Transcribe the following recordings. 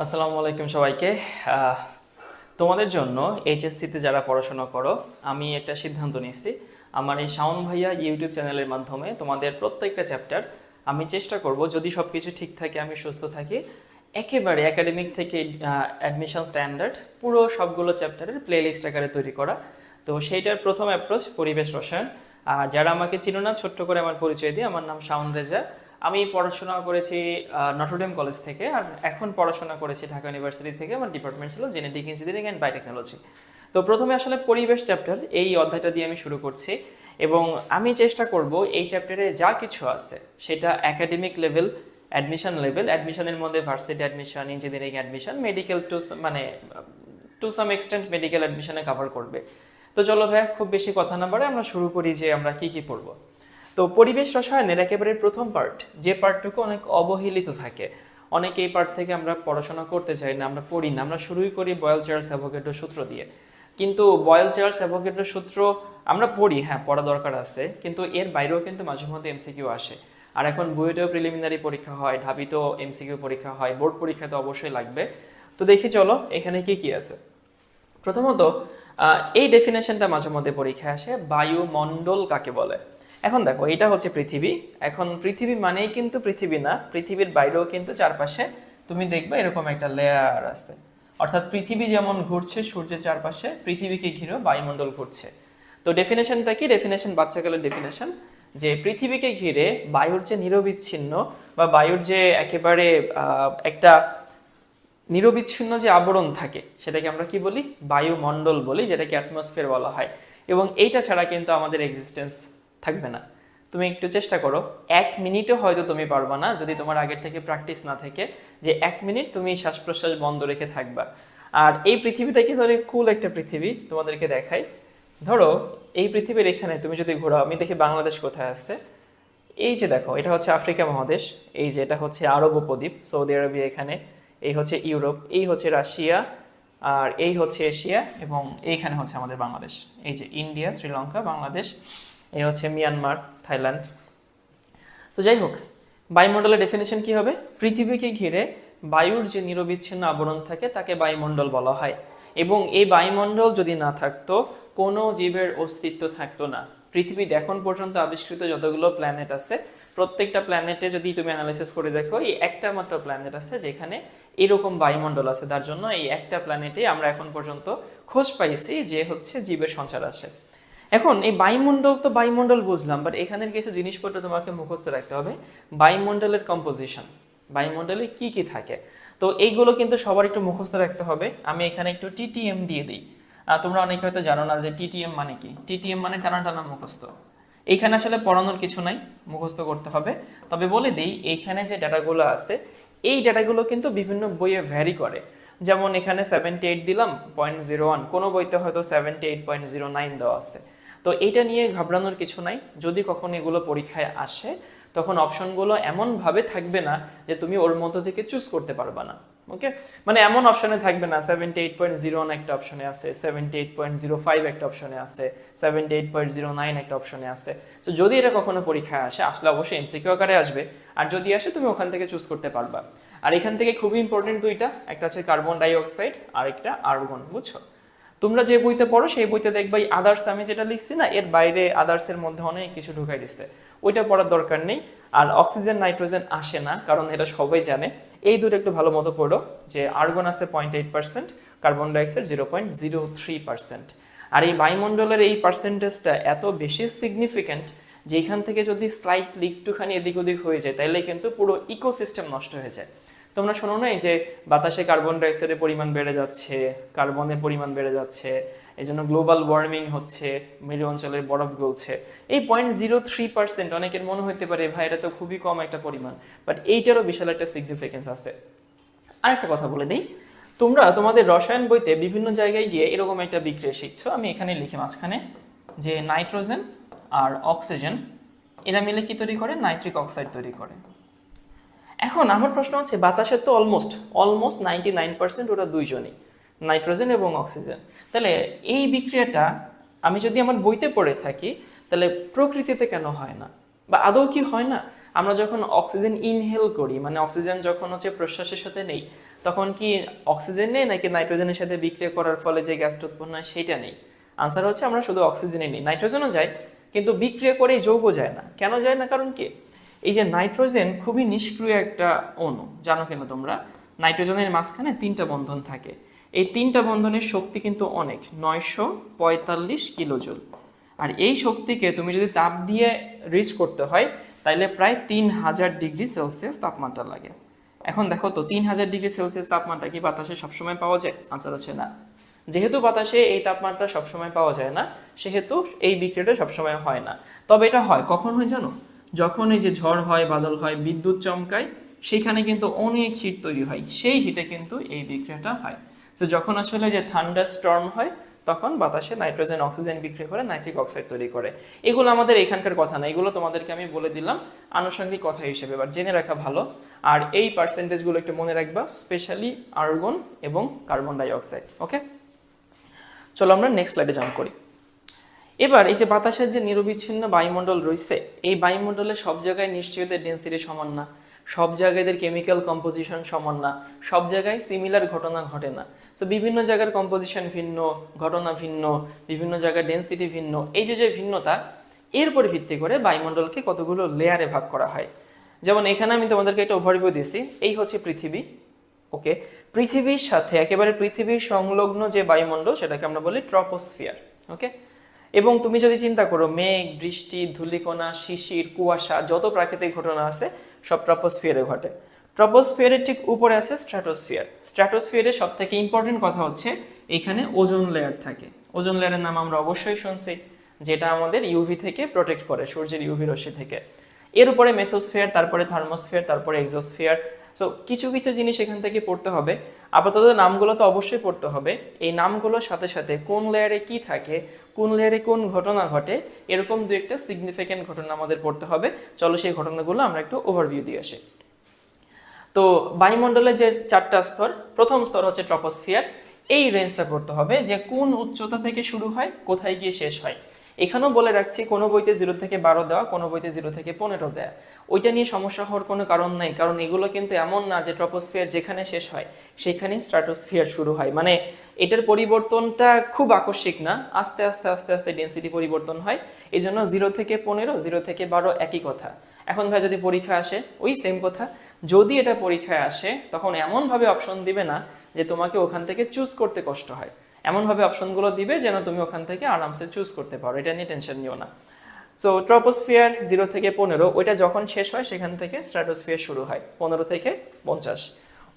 আসসালামু আলাইকুম সবাইকে। আহ, তোমাদের জন্য এইচএসসিতে যারা পড়াশোনা করো, আমি একটা সিদ্ধান্ত নিচ্ছি। আমার এই শাওন ভাইয়া ইউটিউব চ্যানেলের মাধ্যমে তোমাদের প্রত্যেকটা চ্যাপ্টার আমি চেষ্টা করব, যদি সব কিছু ঠিক থাকে, আমি সুস্থ থাকি, একেবারে একাডেমিক থেকে অ্যাডমিশন স্ট্যান্ডার্ড পুরো সবগুলো চ্যাপ্টারের প্লেলিস্ট আকারে তৈরি করা। তো সেইটার প্রথম অ্যাপ্রোচ পরিবেশ রসায়ন। আর যারা আমাকে চিনো না, ছোট্ট করে আমার পরিচয় দিই, আমার নাম শাওন রেজা। আমি পড়াশোনা করেছি নটরডেম কলেজ থেকে, আর এখন পড়াশোনা করেছি ঢাকা ইউনিভার্সিটি থেকে। আমার ডিপার্টমেন্ট ছিল জেনেটিক ইঞ্জিনিয়ারিং অ্যান্ড বায়োটেকনোলজি। তো প্রথমে আসলে পরিবেশ চ্যাপ্টার, এই অধ্যায়টা দিয়ে আমি শুরু করছি, এবং আমি চেষ্টা করব এই চ্যাপ্টারে যা কিছু আছে সেটা একাডেমিক লেভেল, অ্যাডমিশন লেভেল, অ্যাডমিশনের মধ্যে varsity admission, engineering admission, medical মানে টু সাম এক্সটেন্ট মেডিকেল অ্যাডমিশনে কভার করবে। তো চলো ভাই, খুব বেশি কথা না বাড়ে আমরা শুরু করি যে আমরা কি কি পড়বো। তো পরিবেশ রসায়নের একেবারে প্রথম পার্ট, যে পার্টটুকু অনেক অবহেলিত থাকে, অনেকে এই পার্ট থেকে আমরা পড়াশোনা করতে চাই না, আমরা পড়ি না, আমরা শুরুই করি বয়েল চার্লস অ্যাভোগাড্রো সূত্র দিয়ে। কিন্তু বয়েল চার্লস অ্যাভোগাড্রো সূত্র আমরা পড়ি, হ্যাঁ পড়া দরকার আছে, কিন্তু এর বাইরেও কিন্তু মাঝে মধ্যে এমসিকিউ আসে। আর এখন বুয়েটেও প্রিলিমিনারি পরীক্ষা হয়, ঢাবিতেও এমসিকিউ পরীক্ষা হয়, বোর্ড পরীক্ষা তো অবশ্যই লাগবে। তো দেখি চলো এখানে কি কি আছে। প্রথমত এই ডেফিনেশনটা মাঝে মধ্যে পরীক্ষায় আসে, বায়ুমণ্ডল কাকে বলে। এখন দেখো, এটা হচ্ছে পৃথিবী। এখন পৃথিবী মানেই কিন্তু পৃথিবী না, পৃথিবীর বাইরেও কিন্তু চারপাশে তুমি দেখবে এরকম একটা লেয়ার আছে। অর্থাৎ পৃথিবী যেমন ঘুরছে সূর্যের চারপাশে, পৃথিবীকে ঘিরেও বায়ুমণ্ডল ঘুরছে। তো ডেফিনেশনটা কি? ডেফিনেশন বাচ্চাকালের ডেফিনেশন, যে পৃথিবীকে ঘিরে বায়ুর যে নিরবিচ্ছিন্ন, বা বায়ুর যে একেবারে একটা নিরবিচ্ছিন্ন যে আবরণ থাকে, সেটাকে আমরা কি বলি? বায়ুমণ্ডল বলি, যেটাকে অ্যাটমসফিয়ার বলা হয়। এবং এইটা ছাড়া কিন্তু আমাদের এক্সিস্টেন্স থাকবে না। তুমি একটু চেষ্টা করো, 1 মিনিটও হয়তো তুমি পারবা না যদি তোমার আগের থেকে প্র্যাকটিস না থাকে, যে 1 মিনিট তুমি শ্বাস প্রশ্বাস বন্ধ রেখে থাকবা। আর এই পৃথিবীটা কি ধরে কুল একটা পৃথিবী, তোমাদেরকে দেখাই। ধরো এই পৃথিবীর এখানে তুমি যদি ঘোরাও, আমি দেখি বাংলাদেশ কোথায় আছে। এই যে দেখো, এটা হচ্ছে আফ্রিকা মহাদেশ, এই যে এটা হচ্ছে আরব উপদ্বীপ, সৌদি আরবিয়া এখানে, এই হচ্ছে ইউরোপ, এই হচ্ছে রাশিয়া, আর এই হচ্ছে এশিয়া, এবং এইখানে হচ্ছে আমাদের বাংলাদেশ। এই যে ইন্ডিয়া, শ্রীলঙ্কা, বাংলাদেশ, এই হচ্ছে মিয়ানমার, থাইল্যান্ড। তো যাই হোক, বায়ুমণ্ডলের ডেফিনেশন কি হবে? পৃথিবীকে ঘিরে বায়ুর যে নিরবিচ্ছিন্ন আবরণ থাকে তাকে বায়ুমণ্ডল বলা হয়। এবং এই বায়ুমণ্ডল যদি না থাকতো, কোনো জীবের অস্তিত্ব থাকতো না। পৃথিবীতে এখন পর্যন্ত আবিষ্কৃত যতগুলো প্ল্যানেট আছে, প্রত্যেকটা প্ল্যানেটে যদি তুমি অ্যানালাইসিস করে দেখো, এই একটা মাত্র প্ল্যানেট আছে যেখানে এরকম বায়ুমণ্ডল আছে। তার জন্য এই একটা প্ল্যানেটে আমরা এখন পর্যন্ত খোঁজ পাইছি যে হচ্ছে জীবের সঞ্চার আসে। এখন এই বায়ুমণ্ডল তো বায়ুমণ্ডল বুঝলাম, বাট এখানের কিছু জিনিসপত্র তোমাকে মুখস্থ রাখতে হবে। বায়ুমণ্ডলের কম্পোজিশন, বায়ুমণ্ডলে কি কি থাকে, তো এইগুলো কিন্তু সবার একটু মুখস্থ রাখতে হবে। আমি এখানে একটু টিটিএম দিয়ে দিই। তোমরা অনেকে হয়তো জানো না যে টিটিএম মানে কি। টিটিএম মানে টানা টানা মুখস্থ। এইখানে আসলে পড়ানোর কিছু নাই, মুখস্থ করতে হবে। তবে বলে দিই, এইখানে যে ডাটাগুলো আছে, এই ডাটাগুলো কিন্তু বিভিন্ন বইয়ে ভ্যারি করে। যেমন এখানে 78 দিলাম 0.01, কোনো বইতে হয়তো 78.09 দেওয়া আছে। তো এইটা নিয়ে ঘাবড়ানোর কিছু নাই। যদি কখনো এগুলো পরীক্ষায় আসে, তখন অপশনগুলো এমনভাবে থাকবে না যে তুমি ওর মধ্য থেকে চুজ করতে পারবা না। ওকে, মানে এমন অপশনে থাকবে না 78.01 একটা অপশনে আছে, 78.05 একটা অপশনে আছে, 78.09 একটা অপশনে আছে। তো যদি এটা কখনো পরীক্ষায় আসে, আসলে অবশ্যই এমসিকিউ আকারে আসবে। আর যদি আসে, তুমি ওখান থেকে চুজ করতে পারবা। আর এখান থেকে খুবই ইম্পর্টেন্ট দুইটা, একটা হচ্ছে কার্বন ডাই অক্সাইড আর একটা আর্গন। বুঝছো? তোমরা যে বইতে পড়ো সেই বইতে দেখবা এই আদার্স আমি যেটা লিখছি না, এর বাইরে আদার্স এর মধ্যে অনেক কিছু ঢুকাই দিচ্ছে, ওইটা পড়ার দরকার নেই। আর অক্সিজেন নাইট্রোজেন আসে না, কারণ এটা সবাই জানে। এই দুটো একটু ভালো মতো পড়ো, যে আর্গন আছে 0.8%, কার্বন ডাইঅক্সাইড 0.03%। আর এই বায়ুমণ্ডলের এই পার্সেন্টেজটা এত বেশি সিগনিফিক্যান্ট যে এখান থেকে যদি স্লাইটলি একটুখানি এদিক ওদিক হয়ে যায়, তাহলে কিন্তু পুরো ইকোসিস্টেম নষ্ট হয়ে যায়। তোমরা শোনো না, যে বাতাসে কার্বন ডাইঅক্সাইডের পরিমাণ বেড়ে যাচ্ছে, কার্বনের পরিমাণ বেড়ে যাচ্ছে, এই জন্য গ্লোবাল ওয়ার্মিং হচ্ছে, মেরু অঞ্চলের বরফ গলছে। এই 0.03%, অনেকের মনে হতে পারে ভাই এটা তো খুবই কম একটা পরিমাণ, বাট এইটারও বিশাল একটা সিগনিফিকেন্স আছে। আরেকটা কথা বলে দিই, তোমরা তোমাদের রসায়ন বইতে বিভিন্ন জায়গায় গিয়ে এরকম একটা বিক্রিয়া শিখছো। আমি এখানে লিখি মাঝখানে, যে নাইট্রোজেন আর অক্সিজেন এরা মিলে কি তৈরি করে? নাইট্রিক অক্সাইড তৈরি করে। এখন আমার প্রশ্ন হচ্ছে, বাতাসের তো অলমোস্ট 99% ওরা দুইজনই, নাইট্রোজেন এবং অক্সিজেন। তাহলে এই বিক্রিয়াটা আমি যদি আমার বইতে পড়ে থাকি, তাহলে প্রকৃতিতে কেন হয় না? বা আদৌ কি হয় না আমরা যখন অক্সিজেন ইনহেল করি, মানে অক্সিজেন যখন হচ্ছে প্রশ্বাসের সাথে নেই, তখন কি অক্সিজেন নেই নাকি নাইট্রোজেনের সাথে বিক্রিয়া করার ফলে যে গ্যাসটা উৎপন্ন হয় সেটা নেই? আনসার হচ্ছে আমরা শুধু অক্সিজেনই নেই, নাইট্রোজেনও যায় কিন্তু বিক্রিয়া করে এই যৌগ যায় না। কেন যায় না? কারণ কি, এই যে নাইট্রোজেন খুবই নিষ্ক্রিয় একটা অণু, জানো কিনা তোমরা? নাইট্রোজেনের মাঝখানে 3টা বন্ধন থাকে, এই 3টা বন্ধনের শক্তি কিন্তু অনেক, 945 কিলোজুল। আর এই শক্তিকে তুমি যদি তাপ দিয়ে রিচ করতে হয় তাইলে প্রায় 3000 ডিগ্রি সেলসিয়াস তাপমাত্রা লাগে। এখন দেখো তো 3000 ডিগ্রি সেলসিয়াস তাপমাত্রা কি বাতাসে সবসময় পাওয়া যায়? আনসার হচ্ছে না। যেহেতু বাতাসে এই তাপমাত্রা সবসময় পাওয়া যায় না, সেহেতু এই বিক্রিয়াটা সবসময় হয় না। তবে এটা হয় কখন হয় জানো? যখন এই যে ঝড় হয়, বাদল হয়, বিদ্যুৎ চমকায়, সেখানে কিন্তু অনেক হিট তৈরি হয়, সেই হিটে কিন্তু এই বিক্রিয়াটা হয়। তো যখন আসলে যে থান্ডার স্টর্ম হয় তখন বাতাসে নাইট্রোজেন অক্সিজেন বিক্রিয়া করে নাইট্রিক অক্সাইড তৈরি করে। এগুলো আমাদের এখানকার কথা না, এগুলো তোমাদেরকে আমি বলে দিলাম আনুষঙ্গিক কথা হিসেবে, এবার জেনে রাখা ভালো। আর এই পার্সেন্টেজগুলো একটু মনে রাখবা, স্পেশালি আর্গন এবং কার্বন ডাই অক্সাইড। ওকে, চলো আমরা নেক্সট স্লাইডে জাম্প করি। এবার এই যে বাতাসের যে নিরবিচ্ছিন্ন বায়ুমণ্ডল রয়েছে, এই বায়ুমণ্ডলে সব জায়গায় নিশ্চয়ই এদের ডেন্সিটি সমান না, সব জায়গায় এদের কেমিক্যাল কম্পোজিশন সমান না, সব জায়গায় সিমিলার ঘটনা ঘটে না। সো বিভিন্ন জায়গার কম্পোজিশন ভিন্ন, ঘটনা ভিন্ন, বিভিন্ন জায়গায় ডেন্সিটি ভিন্ন। এই যে যে ভিন্নতা, এর উপর ভিত্তি করে বায়ুমণ্ডলকে কতগুলো লেয়ারে ভাগ করা হয়। যেমন এখানে আমি তোমাদেরকে একটা ওভারভিউ দিয়েছি, এই হচ্ছে পৃথিবী। ওকে, পৃথিবীর সাথে একেবারে পৃথিবীর সংলগ্ন যে বায়ুমণ্ডল সেটাকে আমরা বলি ট্রপোস্ফিয়ার। ওকে, এবং তুমি যদি চিন্তা করো মেঘ, বৃষ্টি, ধূলিকণা, শিশির, কুয়াশা, যত প্রাকৃতিক ঘটনা আছে সব ট্রপোস্ফিয়ারে ঘটে। ট্রপোস্ফিয়ারের ঠিক উপরে আছে স্ট্র্যাটোস্ফিয়ার। স্ট্র্যাটোস্ফিয়ারের সব থেকে ইম্পর্টেন্ট কথা হচ্ছে এখানে ওজোন লেয়ার থাকে। ওজোন লেয়ারের নাম আমরা অবশ্যই শুনছি, যেটা আমাদের ইউভি থেকে প্রোটেক্ট করে, সূর্যের ইউভি রশ্মি থেকে। এর উপরে মেসোস্ফিয়ার, তারপরে থার্মোস্ফিয়ার, তারপরে এক্সোস্ফিয়ার। সো কিছু কিছু জিনিস এখান থেকে পড়তে হবে। আপাতত নামগুলো তো অবশ্যই পড়তে হবে, এই নামগুলোর সাথে সাথে কোন লেয়ারে কি থাকে, কোন লেয়ারে কোন ঘটনা ঘটে, এরকম দু একটা সিগনিফিক্যান্ট ঘটনা আমাদের পড়তে হবে। চলো সেই ঘটনাগুলো আমরা একটু ওভারভিউ দিয়ে আসি। তো বায়ুমণ্ডলের যে 4টা স্তর, প্রথম স্তর হচ্ছে ট্রপোস্ফিয়ার। এই রেঞ্জটা করতে হবে যে কোন উচ্চতা থেকে শুরু হয়, কোথায় গিয়ে শেষ হয়। এখানেও বলে রাখছি, কোনো বইতে 0 থেকে 12 দেওয়া, কোনো বইতে 0 থেকে 15 দেওয়া। ওইটা নিয়ে সমস্যা হওয়ার কোনো কারণ নেই, কারণ এগুলো কিন্তু এমন না যে ট্রপোস্ফিয়ার যেখানে শেষ হয় সেখানেই স্ট্র্যাটোস্ফিয়ার শুরু হয়। মানে এটার পরিবর্তনটা খুব আকস্মিক না, আস্তে আস্তে আস্তে আস্তে ডেন্সিটি পরিবর্তন হয়। এই জন্য 0 থেকে 15, 0 থেকে 12 একই কথা। এখন ভাই যদি পরীক্ষা আসে ওই সেম কথা, যদি এটা পরীক্ষায় আসে তখন এমনভাবে অপশন দিবে না যে তোমাকে ওখান থেকে চুজ করতে কষ্ট হয়, এমনভাবে অপশনগুলো দিবে যেন তুমি ওখান থেকে আরামসে চুজ করতে পারো, এটা নিয়ে টেনশন নিও না। সো ট্রপোস্ফিয়ার 0 থেকে 15, ওইটা যখন শেষ হয় সেখান থেকে স্ট্র্যাটোস্ফিয়ার শুরু হয় 15 থেকে 50।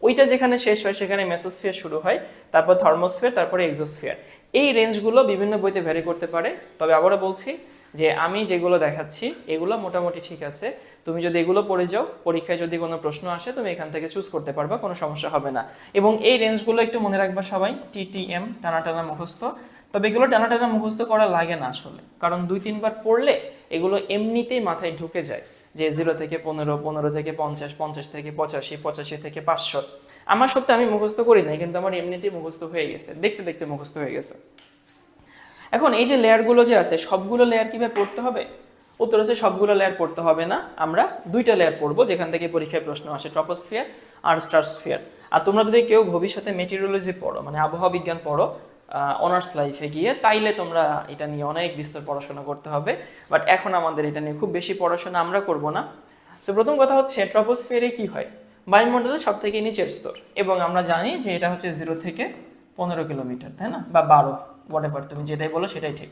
ওইটা যেখানে শেষ হয় সেখানে মেসোস্ফিয়ার শুরু হয়, তারপর থার্মোস্ফিয়ার, তারপরে এক্সোস্ফিয়ার। এই রেঞ্জগুলো বিভিন্ন বইতে ভ্যারি করতে পারে, তবে আবারও বলছি যে আমি যেগুলো দেখাচ্ছি এগুলো মোটামুটি ঠিক আছে। তুমি যদি এগুলো পড়ে যাও, পরীক্ষায় যদি কোনো প্রশ্ন আসে তুমি এখান থেকে চুজ করতে পারবা, কোনো সমস্যা হবে না। এবং এই রেঞ্জগুলো একটু মনে রাখবা সবাই, টিটিএম, টানা টানা মুখস্থ। তবে এগুলো টানা টানা মুখস্থ করা লাগে না আসলে, কারণ 2-3 বার পড়লে এগুলো এমনিতেই মাথায় ঢুকে যায় যে 0 থেকে 15, 15 থেকে 50, 50 থেকে 85, 85 থেকে 500। আমার সত্যি আমি মুখস্থ করি নাই, কিন্তু আমার এমনিতেই মুখস্থ হয়ে গেছে, দেখতে দেখতে মুখস্থ হয়ে গেছে। এখন এই যে লেয়ারগুলো যে আছে সবগুলো লেয়ার কিভাবে পড়তে হবে? উত্তর হচ্ছে সবগুলো লেয়ার পড়তে হবে না, আমরা 2টা লেয়ার পড়বো যেখান থেকে পরীক্ষায় প্রশ্ন আসে, ট্রপোস্ফিয়ার আর স্ট্রাটোস্ফিয়ার। আর তোমরা যদি কেউ ভবিষ্যতে মেটেরিওলজি পড়ো, মানে আবহাওয়া বিজ্ঞান পড়ো অনার্স লাইফে গিয়ে, তাইলে তোমরা এটা নিয়ে অনেক বিস্তর পড়াশোনা করতে হবে। বাট এখন আমাদের এটা নিয়ে খুব বেশি পড়াশোনা আমরা করব না। তো প্রথম কথা হচ্ছে ট্রপোস্ফিয়ারে কি হয়, বায়ুমণ্ডলের সব থেকে নিচের স্তর, এবং আমরা জানি যে এটা হচ্ছে 0 থেকে 15 কিলোমিটার, তাই না, বা 12, হোয়াটএভার তুমি যেটাই বলো সেটাই ঠিক।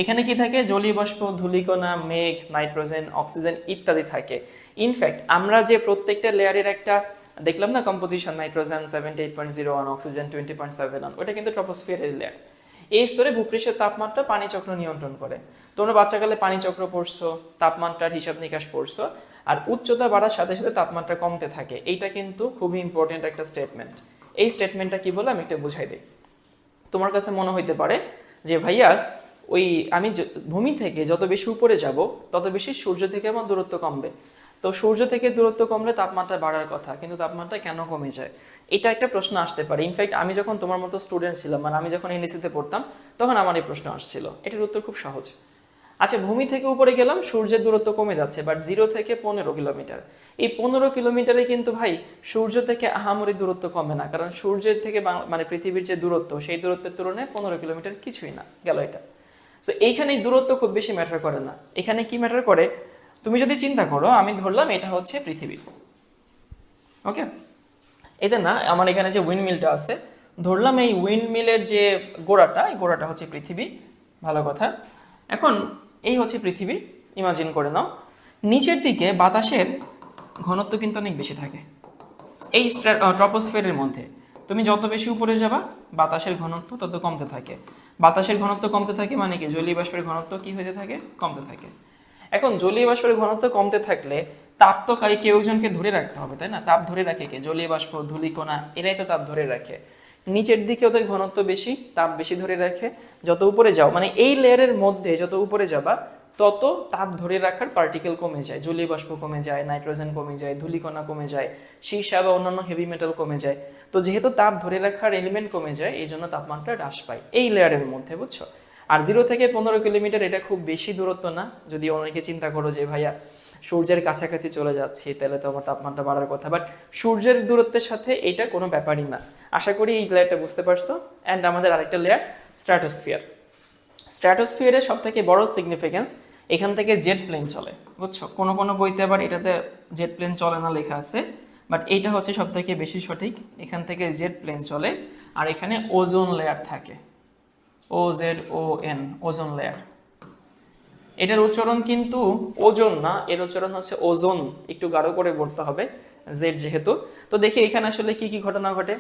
এখানে কি থাকে, জলীয় বাষ্প, ধূলিকণা, মেঘ, নাইট্রোজেন, অক্সিজেন ইত্যাদি থাকে। ইনফ্যাক্ট আমরা যে প্রত্যেকটা লেয়ারের একটা দেখলাম না কম্পোজিশন, নাইট্রোজেন 78.01, অক্সিজেন 20.71, ওটা কিন্তু ট্রপোস্ফিয়ারের লেয়ার। এই স্তরে ভূপৃষ্ঠের তাপমাত্রা পানি চক্র নিয়ন্ত্রণ করে। তোমরা বাচ্চাকালে পানি চক্র পড়ছো, তাপমাত্রার হিসাব নিকাশ পড়ছো, আর উচ্চতা বাড়ার সাথে সাথে তাপমাত্রা কমতে থাকে। এইটা কিন্তু খুবই ইম্পর্টেন্ট একটা স্টেটমেন্ট। এই স্টেটমেন্টটা কি বলে আমি একটু বুঝাই দিই। তোমার কাছে মনে হইতে পারে যে ভাইয়া ওই আমি ভূমি থেকে যত বেশি উপরে যাব তত বেশি সূর্য থেকে আমার দূরত্ব কমবে, তো সূর্য থেকে দূরত্ব কমলে তাপমাত্রা বাড়ার কথা, কিন্তু তাপমাত্রা কেন কমে যায়, এটা একটা প্রশ্ন আসতে পারে। ইনফ্যাক্ট আমি যখন তোমার মতো স্টুডেন্ট ছিলাম, মানে আমি যখন এনএসসিতে পড়তাম, তখন আমার এই প্রশ্ন আসছিল। এটার উত্তর খুব সহজ। আচ্ছা, ভূমি থেকে উপরে গেলাম, সূর্যের দূরত্ব কমে যাচ্ছে, বাট 0 থেকে 15 কিলোমিটার। এই 15 কিলোমিটারে কিন্তু ভাই সূর্য থেকে আহামরি দূরত্ব কমে না, কারণ সূর্যের থেকে মানে পৃথিবীর যে দূরত্ব, সেই দূরত্বের তুলনায় 15 কিলোমিটার কিছুই না, গেল এটা। তো এইখানে দূরত্ব খুব বেশি ম্যাটার করে না। এখানে কি ম্যাটার করে, তুমি যদি চিন্তা করো, আমি ধরলাম এটা হচ্ছে পৃথিবী, ওকে? এতে না, আমার এখানে যে উইন্ডমিলটা আছে, ধরলাম এই উইন্ডমিলের যে গোড়াটা, এই গোড়াটা হচ্ছে পৃথিবী, ভালো কথা। এখন এই হচ্ছে পৃথিবী, ইমাজিন করে নাও। নিচের দিকে বাতাসের ঘনত্ব কিন্তু অনেক বেশি থাকে এই ট্রপোস্ফিয়ারের মধ্যে। তুমি যত বেশি উপরে যাবা, বাতাসের ঘনত্ব তত কমতে থাকে। বাতাসের ঘনত্ব কমতে থাকে মানে কি, জলীয় বাষ্পের ঘনত্ব কি হতে থাকে, কমতে থাকে। এখন জলীয় বাষ্পের ঘনত্ব কমতে থাকলে তাপ তো কেউ একজনকে ধরে রাখতে হবে, তাই না? তাপ ধরে রাখে কে? জলীয় বাষ্প, ধূলিকণা, এরাই তো তাপ ধরে রাখে। নিচের দিকে ওদের ঘনত্ব বেশি, তাপ বেশি ধরে রাখে। যত উপরে যাও, মানে এই লেয়ারের মধ্যে যত উপরে যাবা, তত তাপ ধরে রাখার পার্টিকেল কমে যায়, জলীয় বাষ্প কমে যায়, নাইট্রোজেন কমে যায়, ধূলিকণা কমে যায়, সীসা বা অন্যান্য হেভি মেটাল কমে যায়। তো যেহেতু তাপ ধরে রাখার এলিমেন্ট কমে যায়, এই জন্য তাপমাত্রা হ্রাস পায় এই লেয়ারের মধ্যে, বুঝছো? আর 0 থেকে 15 কিলোমিটার এটা খুব বেশি দূরত্ব না। যদি অনেকে চিন্তা করো যে ভাইয়া সূর্যের কাছাকাছি চলে যাচ্ছি, তাহলে তো আমার তাপমাত্রা বাড়ার কথা, বাট সূর্যের দূরত্বের সাথে এটা কোনো ব্যাপারই না। আশা করি এই লেয়ারটা বুঝতে পারছো। অ্যান্ড আমাদের আরেকটা লেয়ার, স্ট্র্যাটোস্ফিয়ার। স্ট্র্যাটোস্ফিয়ারের সব থেকে বড় সিগনিফিকেন্স, এখান থেকে জেট প্লেন চলে, বুঝছো? কোনো কোনো বইতে আবার এটাতে জেট প্লেন চলে না লেখা আছে, বাট এইটা হচ্ছে সব থেকে বেশি সঠিক। এখান থেকে জেট প্লেন চলে, আর এখানে ওজোন লেয়ার থাকে, OZON, ওজোন লেয়ার। এটার উচ্চারণ কিন্তু ওজন না, এর উচ্চারণ হচ্ছে ওজোন, একটু গাঢ় করে বলতে হবে জেড যেহেতু। তো দেখি এখানে আসলে কি কি ঘটনা ঘটে।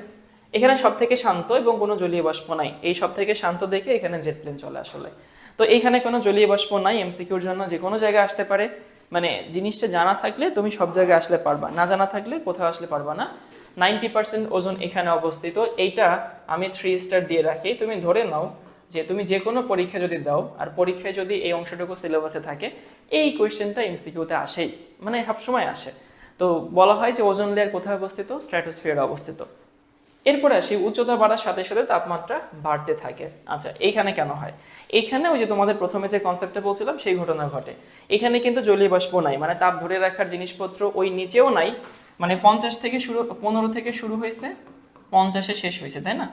এখানে সব থেকে শান্ত এবং কোনো জলীয় বাষ্প নাই, এই সব থেকে শান্ত দেখে এখানে জেট প্লেন চলে আসলে। তো এইখানে কোনো জলীয় বাষ্প নাই, এমসিকিউর জন্য যে কোনো জায়গায় আসতে পারে। মানে জিনিসটা জানা থাকলে তুমি সব জায়গায় আসলে পারবা, না জানা থাকলে কোথাও আসলে পারবা না। 90% ওজন এখানে অবস্থিত। এইটা আমি 3 স্টার দিয়ে রাখি। তুমি ধরে নাও যে তুমি যে কোনো পরীক্ষা যদি দাও, আর পরীক্ষায় যদি এই অংশটুকু সিলেবাসে থাকে, এই কোয়েশ্চেনটা এমসিকিউতে আসেই, মানে সবসময় আসে। তো বলা হয় যে ওজোন লেয়ার কোথায় অবস্থিত, স্ট্র্যাটোস্ফিয়ারে অবস্থিত। এরপরে আসি, উচ্চতা বাড়ার সাথে সাথে তাপমাত্রা বাড়তে থাকে। আচ্ছা, এইখানে কেন হয়? এখানে ওই যে তোমাদের প্রথমে যে কনসেপ্টটা বলছিলাম, সেই ঘটনা ঘটে। এখানে কিন্তু জলীয় বাষ্প নাই, মানে তাপ ধরে রাখার জিনিসপত্র ওই নিচেও নাই। মানে 50 থেকে শুরু, 15 থেকে শুরু হয়েছে, 50-এ শেষ হয়েছে, তাই না?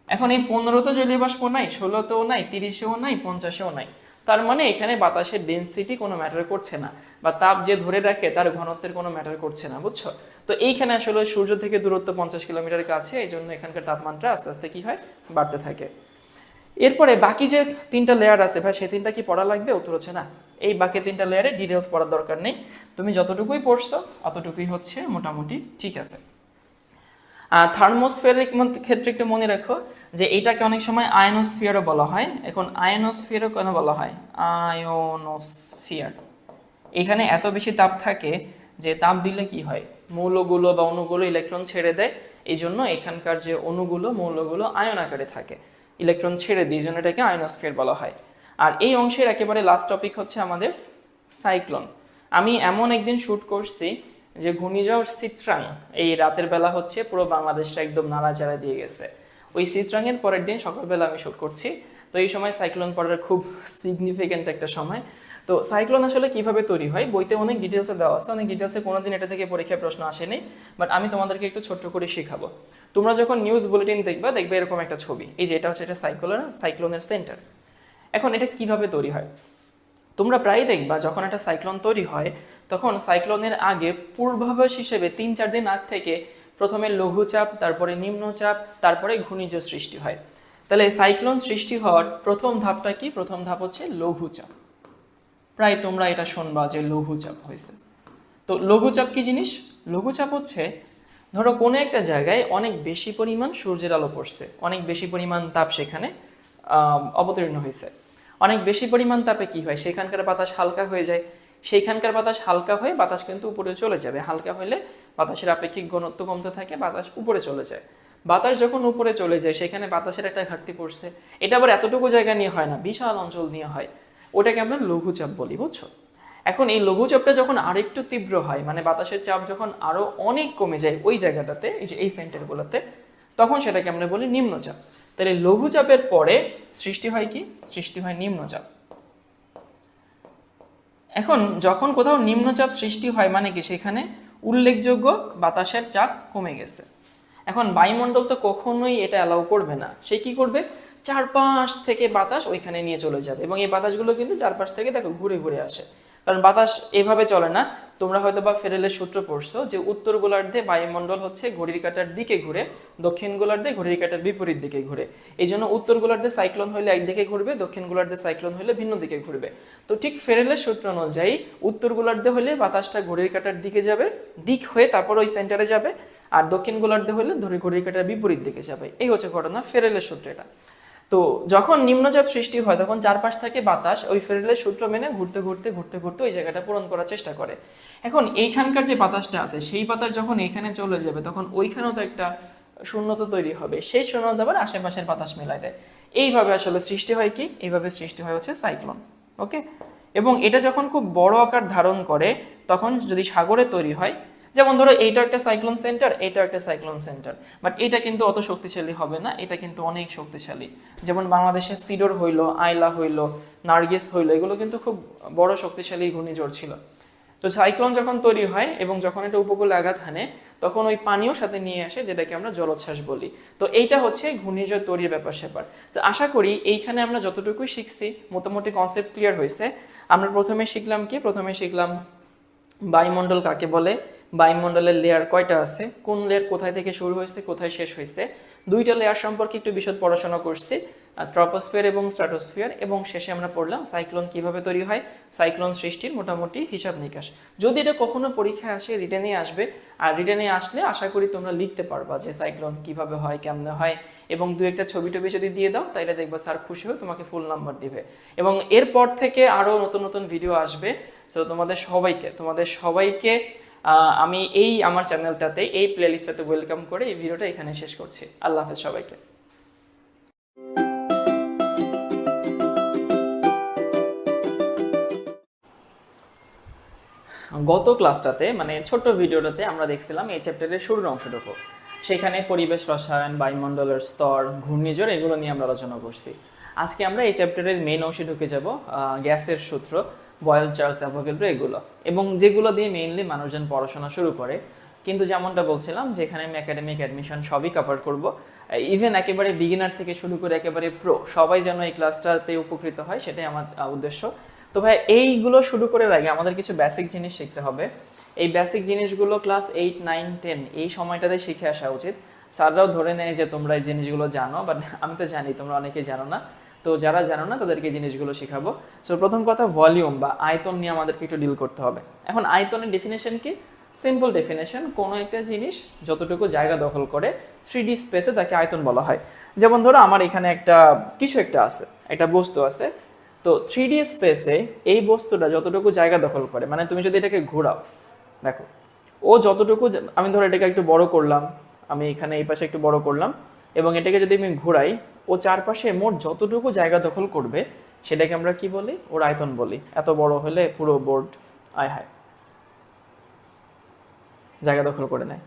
এখন এই 15-তে জলীয় বাষ্প নাই, 16-তেও নাই, 30-এও নাই, 50-এও নাই। তার মানে এখানে বাতাসের ডেনসিটি কোনো ম্যাটার করছে না, বা তাপ যে ধরে রাখে তার ঘনত্বের কোনো ম্যাটার করছে না, বুঝছো? তো এইখানে আসলে সূর্য থেকে দূরত্ব 50 কিলোমিটার কাছে, এই জন্য এখানকার তাপমাত্রা আস্তে আস্তে কি হয়, বাড়তে থাকে। এরপরে বাকি যে 3টা লেয়ার আছে ভাই, সেই 3টা কি পড়া লাগবে? উত্তর হচ্ছে না। এই বাকি 3টা লেয়ারে ডিটেলস পড়ার দরকার নেই, তুমি যতটুকুই পড়ছো অতটুকুই হচ্ছে মোটামুটি ঠিক আছে। থার্মোস্ফিয়ারের ক্ষেত্রে একটু মনে রাখো যে এটাকে অনেক সময় আয়নোস্ফিয়ারও বলা হয়। এখন আয়নোস্ফিয়ারও কেন বলা হয়? আয়নোস্ফিয়ার, এখানে এত বেশি তাপ থাকে যে তাপ দিলে কি হয়, মৌলগুলো বা অণুগুলো ইলেকট্রন ছেড়ে দেয়। এই জন্য এখানকার যে অণুগুলো, মৌলগুলো আয়ন আকারে থাকে, ইলেকট্রন ছেড়ে দিয়ে, এই জন্য এটাকে আয়নোস্ফিয়ার বলা হয়। আর এই অংশের একেবারে লাস্ট টপিক হচ্ছে আমাদের সাইক্লোন। আমি এমন একদিন শ্যুট করছি যে ঘূর্ণিঝড় চিত্রাং এই রাতের বেলা হচ্ছে পুরো বাংলাদেশটা একদম নাড়াচাড়া দিয়ে গেছে। ওই চিত্রাংয়ের পরের দিন সকালবেলা আমি শ্যুট করছি। তো এই সময় সাইক্লোন পড়ার খুব সিগনিফিক্যান্ট একটা সময়। তো সাইক্লোন আসলে কিভাবে তৈরি হয়, বইতে অনেক ডিটেলসে দেওয়া আছে, অনেক ডিটেলসে কোনোদিন এটা থেকে পরীক্ষায় প্রশ্ন আসেনি, বাট আমি তোমাদেরকে একটু ছোট্ট করে শেখাবো। তোমরা যখন নিউজ বুলেটিন দেখবে এরকম একটা ছবি, এই যে এটা হচ্ছে এটা সাইক্লোনের সেন্টার। এখন এটা কিভাবে তৈরি হয়, তোমরা প্রায়ই দেখবা যখন একটা সাইক্লোন তৈরি হয়, তখন সাইক্লোনের আগে পূর্বাভাস হিসেবে 3-4 দিন আগ থেকে প্রথমে লঘুচাপ, তারপরে নিম্নচাপ, তারপরে ঘূর্ণিঝড় সৃষ্টি হয়। তাহলে সাইক্লোন সৃষ্টি হওয়ার প্রথম ধাপটা কি? প্রথম ধাপ হচ্ছে লঘুচাপ। প্রায় তোমরা এটা শুনবা যে লঘুচাপ হয়েছে। তো লঘুচাপ কি জিনিস? লঘুচাপ হচ্ছে, ধরো কোনো একটা জায়গায় অনেক বেশি পরিমাণ সূর্যের আলো পড়ছে, অনেক বেশি পরিমাণ তাপ সেখানে অবতীর্ণ হয়েছে। অনেক বেশি পরিমাণ তাপে কি হয়, সেখানকার বাতাস হালকা হয়ে যায়। সেইখানকার বাতাস হালকা হয়ে বাতাস কিন্তু উপরে চলে যাবে। হালকা হলে বাতাসের আপেক্ষিক ঘনত্ব কমতে থাকে, বাতাস উপরে চলে যায়। বাতাস যখন উপরে চলে যায়, সেখানে বাতাসের একটা ঘাটতি পড়ছে। এটা আবার এতটুকু জায়গা নিয়ে হয় না, বিশাল অঞ্চল নিয়ে হয়। ওটাকে আমরা লঘুচাপ বলি, বুঝছো? এখন এই লঘুচাপটা যখন আরেকটু তীব্র হয়, মানে বাতাসের চাপ যখন আরো অনেক কমে যায় ওই জায়গাটাতে, এই যে এই সেন্টারগুলোতে, তখন সেটাকে আমরা বলি নিম্নচাপ। তাহলে লঘুচাপের পরে সৃষ্টি হয় কি? সৃষ্টি হয় নিম্নচাপ। এখন যখন কোথাও নিম্নচাপ সৃষ্টি হয় মানে কি সেখানে উল্লেখযোগ্য বাতাসের চাপ কমে গেছে। এখন বায়ুমণ্ডল তো কখনোই এটা অ্যালাউ করবে না, সে কি করবে, চারপাশ থেকে বাতাস ওইখানে নিয়ে চলে যাবে এবং এই বাতাসগুলো কিন্তু চারপাশ থেকে দেখো ঘুরে ঘুরে আসে, কারণ বাতাস এভাবে চলে না। তোমরা হয়তো বা ফেরেলের সূত্র পড়ছো যে উত্তর গোলার্ধে বায়ুমণ্ডল হচ্ছে ঘড়ির কাঁটার দিকে ঘুরে, দক্ষিণ গোলার্ধে ঘড়ির কাঁটার বিপরীত দিকে ঘুরে। এই জন্য উত্তর গোলার্ধে সাইক্লোন হলে একদিকে ঘুরবে, দক্ষিণ গোলার্ধে সাইক্লোন হলে ভিন্ন দিকে ঘুরবে। তো ঠিক ফেরেলের সূত্র অনুযায়ী উত্তর গোলার্ধে হলে বাতাসটা ঘড়ির কাঁটার দিকে যাবে, দিক হয়ে তারপর ওই সেন্টারে যাবে, আর দক্ষিণ গোলার্ধে হলে ঘড়ির কাঁটার বিপরীত দিকে যাবে। এই হচ্ছে ঘটনা, ফেরেলের সূত্র এটা। তো যখন নিম্নচাপ সৃষ্টি হয় তখন চারপাশ থেকে বাতাস ওই ফেরেলের সূত্র মেনে ঘুরতে ঘুরতে ঘুরতে ঘুরতে ওই জায়গাটা পূরণ করার চেষ্টা করে। এখন এইখানকার যে বাতাসটা আছে সেই বাতাস যখন এইখানে চলে যাবে তখন ওইখানেও তো একটা শূন্যতা তৈরি হবে, সেই শূন্যতা আবার আশেপাশের বাতাস মেলায় দেয়। এইভাবে আসলে সৃষ্টি হয় কি, এইভাবে সৃষ্টি হয় হচ্ছে সাইক্লোন। ওকে, এবং এটা যখন খুব বড় আকার ধারণ করে তখন যদি সাগরে তৈরি হয়, যেমন ধরো এইটা একটা সাইক্লোন সেন্টার, এইটা একটা সাইক্লোন সেন্টার, বাট এটা কিন্তু অত শক্তিশালী হবে না, এটা কিন্তু অনেক শক্তিশালী। যেমন বাংলাদেশের সিডর হইলো, আইলা হইলো, নার্গিস হইলো, এগুলো কিন্তু খুব বড় শক্তিশালী ঘূর্ণিঝড় ছিল। তো সাইক্লোন যখন তৈরি হয় এবং যখন এটা উপকূলে আঘাত হানে তখন ওই পানিও সাথে নিয়ে আসে, যেটাকে আমরা জলোচ্ছ্বাস বলি। তো এইটা হচ্ছে ঘূর্ণিঝড় তৈরির ব্যাপার স্যাপার। তো আশা করি এইখানে আমরা যতটুকুই শিখছি মোটামুটি কনসেপ্ট ক্লিয়ার হয়েছে। আমরা প্রথমে শিখলাম কি, প্রথমে শিখলাম বায়ুমণ্ডল কাকে বলে, বায়ুমণ্ডলের লেয়ার কয়টা আছে, কোন লেয়ার কোথায় থেকে শুরু হয়েছে কোথায় শেষ হয়েছে, দুইটা লেয়ার সম্পর্কে একটু বিশদ পড়াশোনা করছি, ট্রপোস্ফিয়ার এবং স্ট্র্যাটোস্ফিয়ার, এবং শেষে আমরা পড়লাম সাইক্লোন কিভাবে তৈরি হয়, সাইক্লোন সৃষ্টির মোটামুটি হিসাব নিকাশ। যদি এটা কখনো পরীক্ষায় আসে রিটেনে আসবে, আর রিটেনে আসলে আশা করি তোমরা লিখতে পারবা যে সাইক্লোন কিভাবে হয় কেমনে হয়, এবং দু একটা ছবি টবি যদি দিয়ে দাও তাইলে দেখবা স্যার খুশি হয়ে তোমাকে ফুল নাম্বার দিবে। এবং এরপর থেকে আরও নতুন নতুন ভিডিও আসবে। সো তোমাদের সবাইকে আমি এই আমার চ্যানেলটাতে এই প্লেলিস্টটাতে ওয়েলকাম করে এই ভিডিওটা এখানে শেষ করছি। আল্লাহ হাফেজ সবাইকে। গত ক্লাসটাতে মানে ছোট্ট ভিডিওটাতে আমরা দেখছিলাম এই চ্যাপ্টারের শুরুর অংশটুকু, সেখানে পরিবেশ রসায়ন, বায়ুমণ্ডলের স্তর, ঘূর্ণিঝড় এগুলো নিয়ে আমরা আলোচনা করছি। আজকে আমরা এই চ্যাপ্টারের মেইন অংশে ঢুকে যাব, গ্যাসের সূত্র, বয়েল, চার্লস, অ্যাভোগাড্রো এগুলো, এবং যেগুলো দিয়ে মেইনলি মানুষজন পড়াশোনা শুরু করে। কিন্তু যেমনটা বলছিলাম যে এখানে আমি একাডেমিক অ্যাডমিশন সবই কভার করব, ইভেন একেবারে বিগিনার থেকে শুরু করে একেবারে প্রো সবাই যেন এই ক্লাসটাতে উপকৃত হয়, সেটাই আমার উদ্দেশ্য। তো ভাই এইগুলো শুরু করার আগে আমাদের কিছু বেসিক জিনিস শিখতে হবে। এই বেসিক জিনিসগুলো ক্লাস 8, 9, 10 এই সময়টাতে শিখে আসা উচিত। স্যাররাও ধরে নেয় যে তোমরা এই জিনিসগুলো জানো, বাট আমি তো জানি তোমরা অনেকেই জানো না। তো যারা জানো না তাদেরকে এই জিনিসগুলো শেখাবো। সো প্রথম কথা, ভলিউম বা আয়তন নিয়ে আমাদেরকে একটু ডিল করতে হবে। এখন আয়তনের ডেফিনেশন কি? সিম্পল ডেফিনেশন, কোনো একটা জিনিস যতটুকু জায়গা দখল করে 3D স্পেসে তাকে আয়তন বলা হয়। যেমন ধরো আমার এখানে কিছু একটা আছে, একটা বস্তু আছে, তো 3D স্পেসে এই বস্তুটা যতটুকু জায়গা দখল করে, মানে তুমি যদি এটাকে ঘোরাও, দেখো ও যতটুকু, আমি ধরো এটাকে একটু বড় করলাম, আমি এখানে এই পাশে একটু বড় করলাম, এবং এটাকে যদি আমি ঘোরাই, ও চারপাশে মোট যতটুকু জায়গা দখল করবে সেটাকে আমরা কি বলি? ওর আয়তন বলি। এত বড় হলে পুরো বোর্ড আয় হায় জায়গা দখল করে নেয়।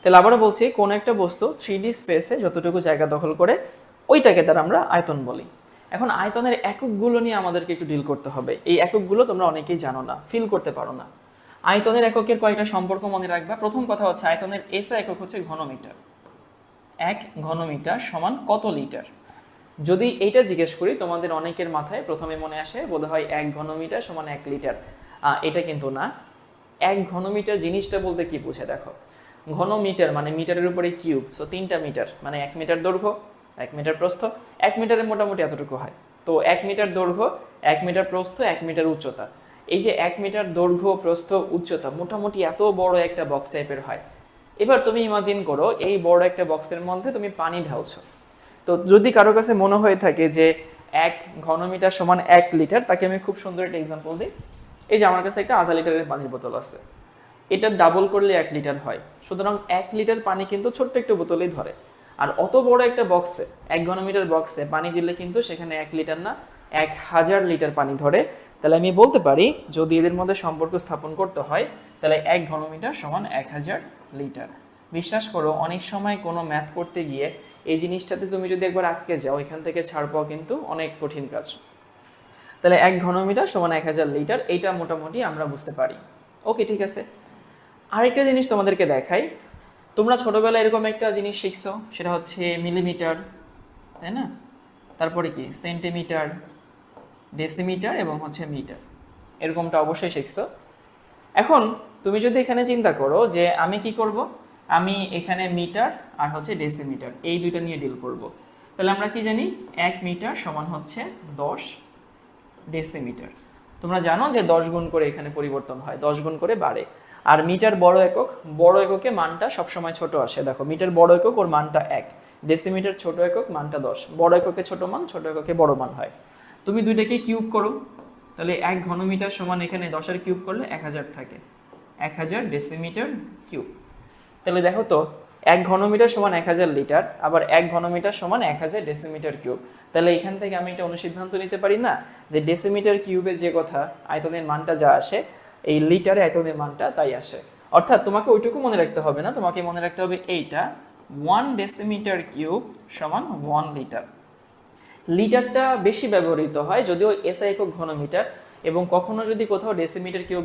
তাহলে আবারও বলছি, কোন একটা বস্তু 3D স্পেসে যতটুকু জায়গা দখল করে ওইটাকে তার আমরা আয়তন বলি। এখন আয়তনের এককগুলো নিয়ে আমাদেরকে একটু ডিল করতে হবে। এই এককগুলো তোমরা অনেকেই জানো না, ফিল করতে পারো না। আয়তনের এককের কয়েকটা সম্পর্ক মনে রাখবা। প্রথম কথা হচ্ছে আয়তনের এসআই একক হচ্ছে ঘনমিটার। 1 ঘনমিটার সমান কত লিটার? যদি এইটা জিজ্ঞেস করি তোমাদের অনেকের মাথায় প্রথমে মনে আসে বোধহয় 1 ঘনমিটার সমান 1 লিটার। এটা কিন্তু না। 1 ঘনমিটার জিনিসটা বলতে কি বুঝে দেখো, ঘনমিটার মানে মিটারের উপরে কিউব, সো 3টা মিটার মানে 1 মিটার দৈর্ঘ্য, 1 মিটার প্রস্থ, 1 মিটারে মোটামুটি এতটুকু হয়। তো 1 মিটার দৈর্ঘ্য, 1 মিটার প্রস্থ, 1 মিটার উচ্চতা। এই যে 1 মিটার দৈর্ঘ্য, প্রস্থ, উচ্চতা মোটামুটি এত বড় একটা বক্স টাইপের হয়। এবার তুমি ইমাজিন করো এই বড় একটা বক্সের মধ্যে তুমি পানি ঢালছো। তো যদি কারো কাছে মনে হয়ে থাকে যে 1 ঘনমিটার সমান 1 লিটার, তাকে আমি খুব সুন্দর একটা এক্সাম্পল দিই। এই যে আমার কাছে একটা আধা লিটারের পানির বোতল আছে, এটা ডাবল করলে 1 লিটার হয়। সুতরাং 1 লিটার পানি কিন্তু ছোট্ট একটা বোতলেই ধরে। আর অত বড় একটা বক্সে, 1 ঘনমিটার বক্সে পানি দিলে কিন্তু সেখানে 1 লিটার না 1000 লিটার পানি ধরে। তাহলে আমি বলতে পারি যদি এদের মধ্যে সম্পর্ক স্থাপন করতে হয় তাহলে 1 ঘনমিটার সমান 1000 লিটার। বিশ্বাস করো অনেক সময় কোনো ম্যাথ করতে গিয়ে এই জিনিসটাতে তুমি যদি একবার আটকে যাও, এখান থেকে ছাড় পাওয়া কিন্তু অনেক কঠিন কাজ। তাহলে 1 ঘনমিটার সমান 1000 লিটার, এইটা মোটামুটি আমরা বুঝতে পারি। ওকে, ঠিক আছে। আরেকটা জিনিস তোমাদেরকে দেখাই। তোমরা ছোটবেলায় এরকম একটা জিনিস শিখছো, সেটা হচ্ছে মিলিমিটার, তাই না? তারপরে কি সেন্টিমিটার, ডেসিমিটার এবং হচ্ছে মিটার, এরকমটা অবশ্যই শিখছো। এখন তুমি যদি এখানে চিন্তা করো যে আমি কি করব, আমি এখানে মিটার আর হচ্ছে ডেসিমিটার এই দুইটা নিয়ে ডিল করব, তাহলে আমরা কি জানি 1 মিটার সমান হচ্ছে 10 ডেসিমিটার। তোমরা জানো যে 10 গুণ করে এখানে পরিবর্তন হয়, 10 গুণ করে বাড়ে। আর মিটার বড় একক, বড় এককে মানটা সবসময় ছোট আসে। দেখো মিটার বড় একক, ওর মানটা 1, ডেসিমিটার ছোট একক, মানটা 10। বড় এককে ছোট মান, ছোট এককে বড় মান হয়। তুমি দুইটাকে কিউব করো, তাহলে 1 ঘনমিটার সমান এখানে 10 এর কিউব করলে 1000 থাকে, 1000 ডেসিমিটার কিউব। তাহলে দেখো তো 1 ঘনমিটার সমান 1000 লিটার, আবার 1 ঘনমিটার সমান 1000 ডেসিমিটার কিউব। তাহলে এখান থেকে আমি একটা অনুসিদ্ধান্ত নিতে পারি না যে ডেসিমিটার কিউবে যে কথা আয়তনের মানটা যা আসে, এই লিটারে আয়তনের মানটা তাই আসে। অর্থাৎ তোমাকে ওইটুকু মনে রাখতে হবে না, তোমাকে মনে রাখতে হবে এইটা 1 ডেসিমিটার কিউব সমান 1 লিটার। লিটারটা বেশি ব্যবহৃত হয়, যদিও এসআই একক ঘনমিটার, এবং কখনো যদি কোথাও ডেসিমিটার কিউব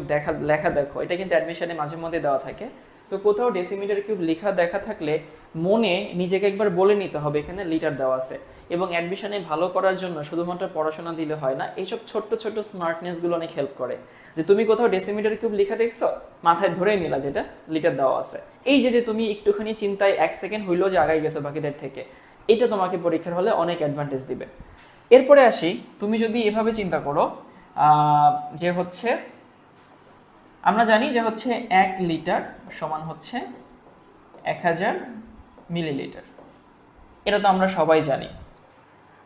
লেখা দেখো, এটা কিন্তু অ্যাডমিশনে মাঝে মধ্যে দেওয়া থাকে। সো কোথাও ডেসিমিটার কিউব লেখা দেখা থাকলে মনে নিজেকে একবার বলে নিতে হবে এখানে লিটার দেওয়া আছে। এবং অ্যাডমিশনে ভালো করার জন্য শুধুমাত্র পড়াশোনা দিলে হয় না, এইসব ছোট্ট ছোট্ট স্মার্টনেসগুলো অনেক হেল্প করে। যে তুমি কোথাও ডেসিমিটার কিউব লেখা দেখছো, মাথায় ধরেই নিলা যেটা লিটার দেওয়া আছে। এই যে তুমি একটুখানি চিন্তায় 1 সেকেন্ড হইলেও যে আগাই গেছো বাকিদের থেকে, এটা তোমাকে পরীক্ষার হলে অনেক অ্যাডভান্টেজ দিবে। এরপরে আসি, তুমি যদি এভাবে চিন্তা করো যে হচ্ছে আমরা জানি যে হচ্ছে 1 লিটার সমান হচ্ছে 1000 মিলিলিটার, এটা তো আমরা সবাই জানি।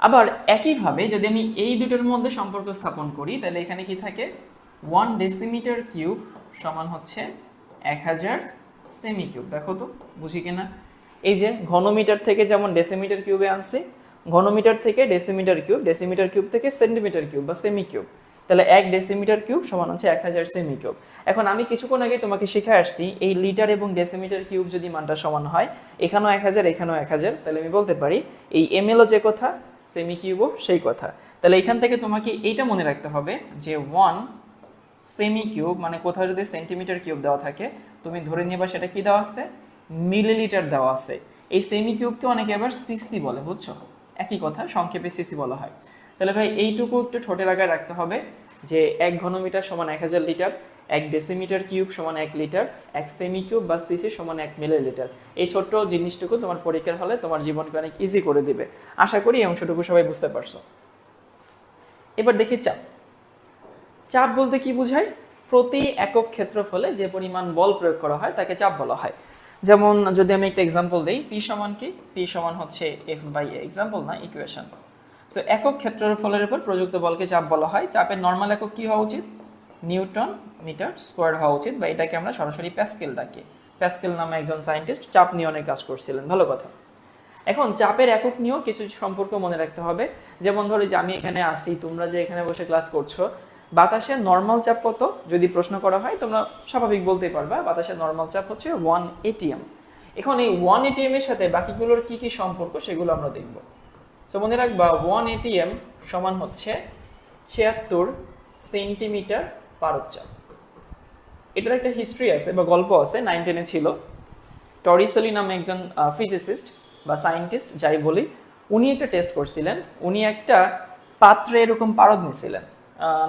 আবার একইভাবে যদি আমি এই দুটোর মধ্যে সম্পর্ক স্থাপন করি, তাহলে এখানে কি থাকে 1 ডেসিমিটার কিউব সমান হচ্ছে 1000 সেমি কিউব। দেখো তো বুঝি কিনা? এই যে ঘনমিটার থেকে যেমন ডেসিমিটার কিউবে আনছি, ঘনমিটার থেকে ডেসিমিটার কিউব, ডেসিমিটার কিউব থেকে সেন্টিমিটার কিউব বা সেমি কিউব, তাহলে 1 ডেসিমিটার কিউব সমান হচ্ছে 1000 সেমি কিউব। এখন আমি কিছুক্ষণ আগে তোমাকে শিখে আসছি এই লিটার এবং ডেসিমিটার কিউব যদি মানটা সমান হয়, এখানেও 1000 এখানেও 1000, তাহলে আমি বলতে পারি এই এমএলও যে কথা, সেমি কিউবও সেই কথা। তাহলে এখান থেকে তোমাকে এইটা মনে রাখতে হবে যে 1 সেমি কিউব মানে কোথাও যদি সেন্টিমিটার কিউব দেওয়া থাকে, তুমি ধরে নিবা সেটা কি দেওয়া আছে, মিলিলিটার দেওয়া আছে। এই সেমি কিউবকে অনেকে আবার সিসি বলে, বুঝছো? একই কথা, সংক্ষেপে সিসি বলা হয়। তাহলে ভাই এইটুকু একটু ঠোঁটে লাগায় রাখতে হবে যে 1 ঘনমিটার সমান 1000 লিটার, 1 ডেসিমিটার কিউব সমান 1 লিটার, 1 সেমি কিউব বা সিসি সমান 1 মিলিলিটার। এই ছোট্ট জিনিসটুকু তোমার পরীক্ষার হলে তোমার জীবনকে অনেক ইজি করে দিবে। আশা করি এই অংশটুকু সবাই বুঝতে পারছো। এবার দেখি চাপ। চাপ বলতে কি বোঝায়? প্রতি একক ক্ষেত্রফলে যে পরিমাণ বল প্রয়োগ করা হয় তাকে চাপ বলা হয়। যেমন যদি আমি একটা এক্সাম্পল দিই, পি সমান কি? পি সমান হচ্ছে এফ বাই এ, এক্সাম্পল না ইকুয়েশন। সো একক ক্ষেত্রফলের উপর প্রযুক্ত বলকে চাপ বলা হয়। চাপের নর্মাল একক কি হওয়া উচিত? নিউটন মিটার স্কোয়ার হওয়া উচিত, বা এটাকে আমরা সরাসরি প্যাসকেল ডাকি। প্যাসকেল নামে একজন সায়েন্টিস্ট চাপ নিয়ে অনেক কাজ করছিলেন, ভালো কথা। এখন চাপের একক নিয়েও কিছু সম্পর্ক মনে রাখতে হবে। যেমন ধরো যে আমি এখানে আসি, তোমরা যে এখানে বসে ক্লাস করছো, বাতাসের নর্মাল চাপ কত যদি প্রশ্ন করা হয়, তোমরা স্বাভাবিক বলতেই পারবা বাতাসের নর্মাল চাপ হচ্ছে 1 এটিএম। এখন এই 1 এটিএম এর সাথে বাকিগুলোর কি কি সম্পর্ক সেগুলো আমরা দেখব। সো মনে রাখবা 1 এটিএম সমান হচ্ছে 76 সেন্টিমিটার পারদ চাপ। এটার একটা হিস্ট্রি আছে বা গল্প আছে, 9, 10-এ ছিল। টরিসেলি নামে একজন ফিজিসিস্ট বা সায়েন্টিস্ট যাই বলি, উনি একটা টেস্ট করছিলেন। উনি একটা পাত্রে এরকম পারদ নিয়েছিলেন।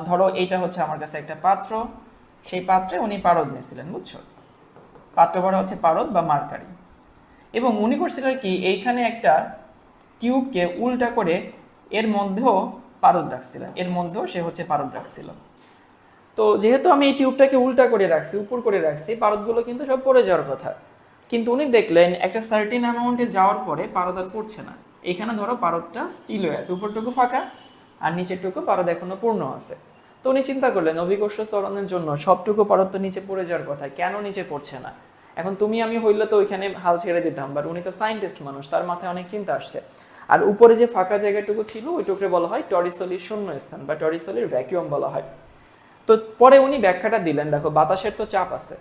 ধরো এইটা হচ্ছে আমার কাছে একটা পাত্র, সেই পাত্রে উনি পারদ নিয়েছিলেন, বুঝছো? পাত্র ভরা হচ্ছে পারদ বা মার্কারি। এবং উনি করছিলেন কি, এইখানে একটা টিউবকে উল্টা করে এর মধ্যেও পারদ রাখছিলেন, এর মধ্যেও সে হচ্ছে পারদ রাখছিল। তো যেহেতু আমি এই টিউবটাকে উল্টা করে রাখছি, উপর করে রাখছি, পারদগুলো কিন্তু সব পড়ে যাওয়ার কথা। কিন্তু উনি দেখলেন একটা সার্টেন অ্যামাউন্টে যাওয়ার পরে পারদ আর পড়ছে না। এখানে ধরো পারদটা স্টিল হয়ে আছে, উপরটুকু ফাঁকা আর নিচেরটুকু পারদ এখনো পূর্ণ আছে। তো উনি চিন্তা করলেন অভিকর্ষ ত্বরণের জন্য সবটুকু পারদ তো নিচে পড়ে যাওয়ার কথা, কেন নিচে পড়ছে না? এখন তুমি আমি হইলে তো ওইখানে হাল ছেড়ে দিতাম, বাট উনি তো সায়েন্টিস্ট মানুষ, তার মাথায় অনেক চিন্তা আসছে। আর উপরে যে ফাঁকা জায়গাটুকু ছিল ওইটুকুকে বলা হয় টরিসেলির শূন্য স্থান বা টরিসেলির ভ্যাকুয়াম বলা হয়। তো পরে উনি ব্যাখ্যাটা দিলেন, দেখো বাতাসের তো চাপ আছে,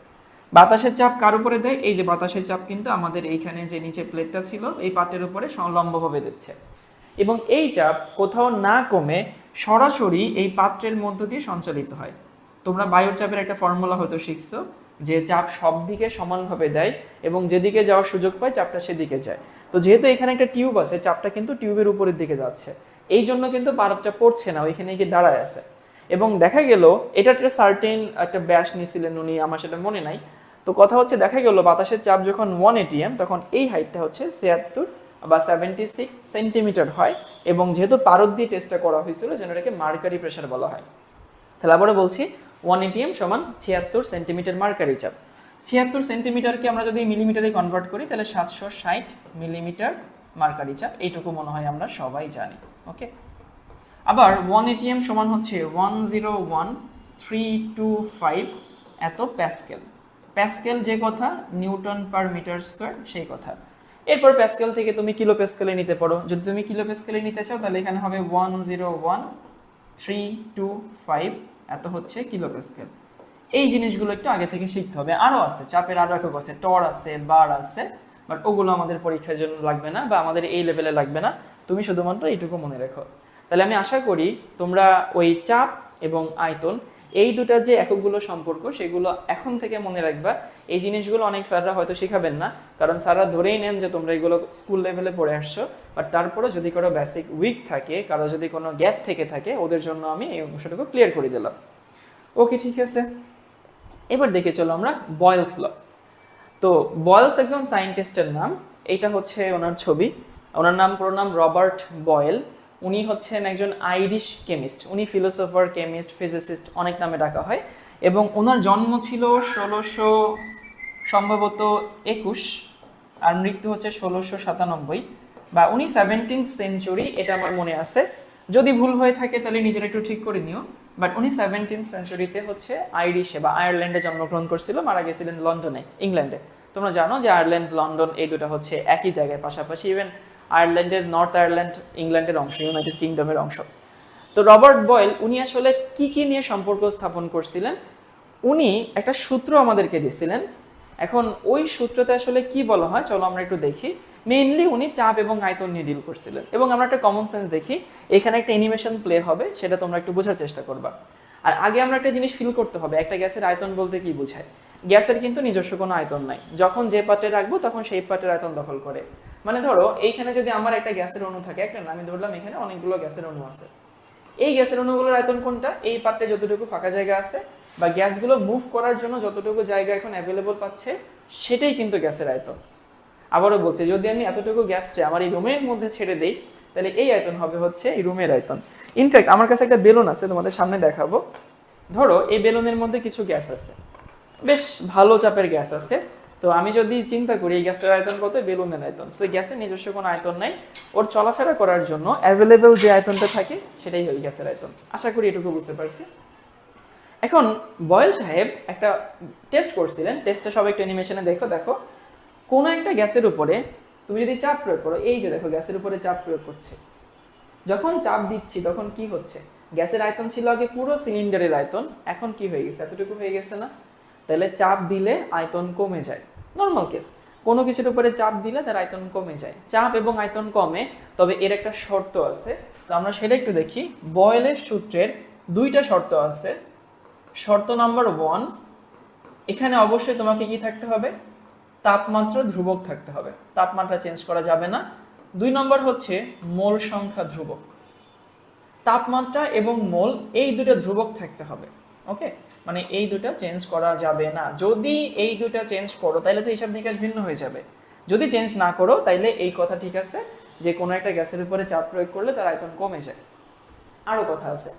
বাতাসের চাপ কার উপরে দেয়? এই যে বাতাসের চাপ কিন্তু আমাদের এইখানে যে নিচে প্লেটটা ছিল এই পাতের উপরে লম্বভাবে দিচ্ছে, এবং এই চাপ কোথাও না কমে সরাসরি এই পাত্রের মধ্য দিয়ে সঞ্চালিত হয়। তোমরা বায়ুর চাপের একটা ফর্মুলা হয়তো শিখছো, যে চাপ সব দিকে সমানভাবে দেয় এবং যেদিকে যাওয়ার সুযোগ পায় চাপটা সেদিকে যায়। তো যেহেতু এখানে একটা টিউব আছে, চাপটা কিন্তু টিউবের উপরের দিকে যাচ্ছে, এই জন্য কিন্তু পারদটা পড়ছে না, ওইখানে গিয়ে দাঁড়ায় আছে। এবং দেখা গেল এটা একটা সার্টেন একটা ব্যাস নিয়েছিলেন উনি, আমার সেটা মনে নাই। তো কথা হচ্ছে দেখা গেল বাতাসের চাপ যখন 1 ATM তখন এই হাইটটা হচ্ছে 76 বা 76 সেন্টিমিটার হয়। এবং যেহেতু পারদ দিয়ে টেস্টটা করা হয়েছিল, যেন এটাকে মার্কারি প্রেশার বলা হয়। তাহলে আবারও বলছি, 1 ATM সমান 76 সেন্টিমিটার মার্কারি চাপ। 76 সেন্টিমিটারকে আমরা যদি মিলিমিটারে কনভার্ট করি তাহলে 760 মিলিমিটার মার্কারি চাপ, এইটুকু মনে হয় আমরা সবাই জানি। ওকে, আবার 1 ATM সমান হচ্ছে 101,325 এত প্যাসকেল। প্যাসকেল যে কথা, নিউটন পার মিটার স্কোয়ার সেই কথা। এরপর প্যাসকেল থেকে তুমি কিলো প্যাসকেলে নিতে পারো। যদি তুমি কিলো প্যাসকেলে নিতে চাও তাহলে এখানে হবে 101,325 এত হচ্ছে কিলো প্যাসকেল। এই জিনিসগুলো একটু আগে থেকে শিখতে হবে। আরও আছে, চাপের আরও একক আছে, টর আছে, বার আছে, বাট ওগুলো আমাদের পরীক্ষার জন্য লাগবে না বা আমাদের এই লেভেলে লাগবে না। তুমি শুধুমাত্র এইটুকু মনে রেখো। তাহলে আমি আশা করি তোমরা ওই চাপ এবং আয়তন এই দুটা যে এককগুলো সম্পর্ক সেগুলো এখন থেকে মনে রাখবা। এই জিনিসগুলো অনেক স্যাররা হয়তো শেখাবেন না, কারণ স্যাররা ধরেই নেন যে তোমরা এগুলো স্কুল লেভেলে পড়ে আসছো। বাট তারপরে যদি কারো বেসিক উইক থাকে, কারো যদি কোনো গ্যাপ থেকে থাকে, ওদের জন্য আমি এই অংশটুকু ক্লিয়ার করে দিলাম। ওকে, ঠিক আছে। এবার দেখে চলো আমরা বয়েলস ল। তো বয়েলস একজন সায়েন্টিস্টের নাম, এইটা হচ্ছে ওনার ছবি। ওনার নাম, পুরো নাম রবার্ট বয়েল। উনি হচ্ছেন একজন আইরিশ কেমিস্ট। উনি ফিলোসোফার, কেমিস্ট, ফিজিসিস্ট অনেক নামে ডাকা হয়। এবং ওনার জন্ম ছিল 1600 সম্ভবত 21 আর মৃত্যু হচ্ছে 1697 বা উনি 17th সেঞ্চুরি, এটা আমার মনে আছে। যদি ভুল হয়ে থাকে তাহলে নিজেরা একটু ঠিক করে নিও। বাট উনি 17th সেঞ্চুরিতে হচ্ছে আইরিশে বা আয়ারল্যান্ডে জন্মগ্রহণ করছিল, মারা গেছিলেন লন্ডনে, ইংল্যান্ডে। তোমরা জানো যে আয়ারল্যান্ড লন্ডন এই দুটো হচ্ছে একই জায়গায় পাশাপাশি। ইভেন আয়ারল্যান্ডের নর্থ আয়ারল্যান্ড ইংল্যান্ডের অংশ, ইউনাইটেড কিংডমের অংশ। তো রবার্ট বয়েল উনি আসলে কি নিয়ে সম্পর্ক স্থাপন করছিলেন, উনি একটা সূত্র আমাদেরকে দিয়েছিলেন। এখন ওই সূত্রতে আসলে কি বলা হয় চলো আমরা একটু দেখি। মেইনলি উনি চাপ এবং আয়তন নিয়ে ডিল করছিলেন। এবং আমরা একটা কমন সেন্স দেখি, এখানে একটা অ্যানিমেশন প্লে হবে, সেটা তোমরা একটু বোঝার চেষ্টা করবা। আর আগে আমরা একটা জিনিস ফিল করতে হবে, একটা গ্যাসের আয়তন বলতে কি বোঝায়। গ্যাসের কিন্তু নিজস্ব কোনো আয়তন নাই, যখন যে পাত্রে রাখবো তখন সেই পাত্রের আয়তন দখল করে। মানে ধরো এইখানে যদি আমার একটা গ্যাসের অণু থাকে, একটা আমি ধরলাম এখানে অনেকগুলো গ্যাসের অণু আছে। এই গ্যাসের অণুগুলোর আয়তন কোনটা, এই পাত্রে যতটুকু ফাঁকা জায়গা আছে বা গ্যাসগুলো মুভ করার জন্য যতটুকু জায়গা এখন অ্যাভেলেবল পাচ্ছে, সেটাই কিন্তু গ্যাসের আয়তন। আবারও বলছে, যদি আমি এতটুকু গ্যাসটা আমার এই রুমের মধ্যে ছেড়ে দেই তাহলে এই আয়তন হবে হচ্ছে এই রুমের আয়তন। ইনফ্যাক্ট আমার কাছে একটা বেলুন আছে, তোমাদের সামনে দেখাবো। ধরো এই বেলুনের মধ্যে কিছু গ্যাস আছে, বেশ ভালো চাপের গ্যাস আছে। তো আমি যদি চিন্তা করি এই গ্যাসটার আয়তন কত, বেলুনের আয়তন। সো এই গ্যাসের নিজস্ব কোনো আয়তন নাই, ওর চলাফেরা করার জন্য অ্যাভেলেবেল যে আয়তনটা থাকে সেটাই ওই গ্যাসের আয়তন। আশা করি এটুকু বুঝতে পারছি। এখন বয়েল সাহেব একটা টেস্ট করছিলেন। টেস্টটা সবাই একটু অ্যানিমেশনে দেখো। কোনো একটা গ্যাসের উপরে তুমি যদি চাপ প্রয়োগ করো, এই যে দেখো গ্যাসের উপরে চাপ প্রয়োগ করছে, যখন চাপ দিচ্ছি তখন কি হচ্ছে, গ্যাসের আয়তন ছিল আগে পুরো সিলিন্ডারের আয়তন, এখন কি হয়ে গেছে, এতটুকু হয়ে গেছে না। তাহলে চাপ দিলে আয়তন কমে যায়, নর্মাল কেস। কোনো কিছুর উপরে চাপ দিলে তার আয়তন কমে যায়, চাপ এবং আয়তন কমে। তবে এর একটা শর্ত আছে, আমরা সেটা একটু দেখি। বয়েলের সূত্রের দুইটা শর্ত আছে। শর্ত নাম্বার 1, এখানে অবশ্যই তোমাকে কি থাকতে হবে, তাপমাত্রা ধ্রুবক থাকতে হবে, তাপমাত্রা চেঞ্জ করা যাবে না। 2 নম্বর হচ্ছে মোল সংখ্যা ধ্রুবক, তাপমাত্রা এবং মোল এই দুটো ধ্রুবক থাকতে হবে। ওকে, মানে এই দুটো চেঞ্জ করা যাবে না। যদি এই দুটো চেঞ্জ করো তাহলে তো হিসাব নিকাশ ভিন্ন হয়ে যাবে। যদি চেঞ্জ না করো তাইলে এই কথা ঠিক আছে যে কোনো একটা গ্যাসের উপরে চাপ প্রয়োগ করলে তার আয়তন কমে যায়। আরো কথা আছে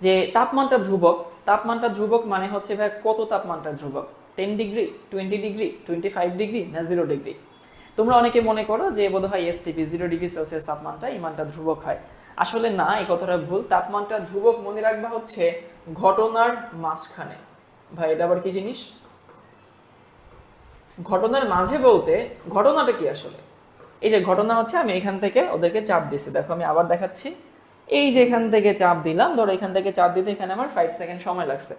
যে তাপমাত্রা ধ্রুবক। তাপমাত্রা ধ্রুবক মানে হচ্ছে ভাই কত তাপমাত্রা ধ্রুবক, 10 ডিগ্রি, 20 ডিগ্রি, 25 ডিগ্রি না 0 ডিগ্রি। তোমরা অনেকে মনে করো যে বোধহয় এসটিপি 0 ডিগ্রি সেলসিয়াস তাপমাত্রা এই মানটা ধ্রুবক হয়। আসলে না, এই কথাটা ভুল। তাপমাত্রা ধ্রুবক মনে রাখবা হচ্ছে ঘটনার মাঝখানে। ভাই এটা আবার কি জিনিস, ঘটনার মাঝে বলতে ঘটনাটা কি আসলে, এই যে ঘটনা হচ্ছে আমি এখান থেকে ওদেরকে চাপ দিচ্ছি, দেখো আমি আবার দেখাচ্ছি। এই যে এখান থেকে চাপ দিলাম, ধরো এখান থেকে চাপ দিতে এখানে আমার 5 সেকেন্ড সময় লাগছে।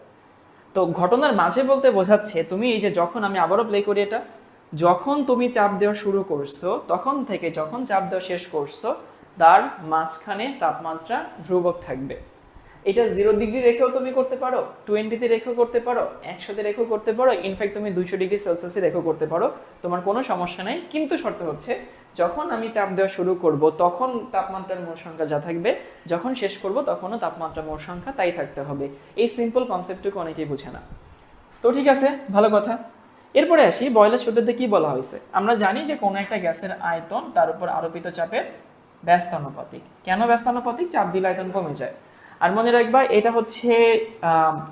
তো ঘটনার মাঝে বলতে বোঝাচ্ছে তুমি এই যে যখন আমি আবারও প্লে করি এটা, যখন তুমি চাপ দেওয়া শুরু করছো তখন থেকে যখন চাপ দেওয়া শেষ করছো তার মাঝখানে তাপমাত্রা ধ্রুবক থাকবে। এটা 0 ডিগ্রি রেখেও তুমি করতে পারো, 20-তে রেখেও করতে পারো, 100-তে রেখেও করতে পারো, ইনফ্যাক্ট তুমি 200 ডিগ্রি সেলসিয়াসে রেখেও করতে পারো, তোমার কোনো সমস্যা নাই। কিন্তু শর্ত হচ্ছে যখন আমি চাপ দেওয়া শুরু করব তখন তাপমাত্রার মোট সংখ্যা যা থাকবে, যখন শেষ করব তখনও তাপমাত্রার মোট সংখ্যা তাই থাকতে হবে। এই সিম্পল কনসেপ্টটুকু অনেকেই বুঝে না। তো ঠিক আছে, ভালো কথা। এরপরে আসি বয়লের সূত্রতে কি বলা হয়েছে। আমরা জানি যে কোনো একটা গ্যাসের আয়তন তার উপর আরোপিত চাপের ব্যস্তানুপাতিক। কেন ব্যস্তানুপাতিক? চাপ দিলে আয়তন কমে যায়। আর মনে রাখবা এটা হচ্ছে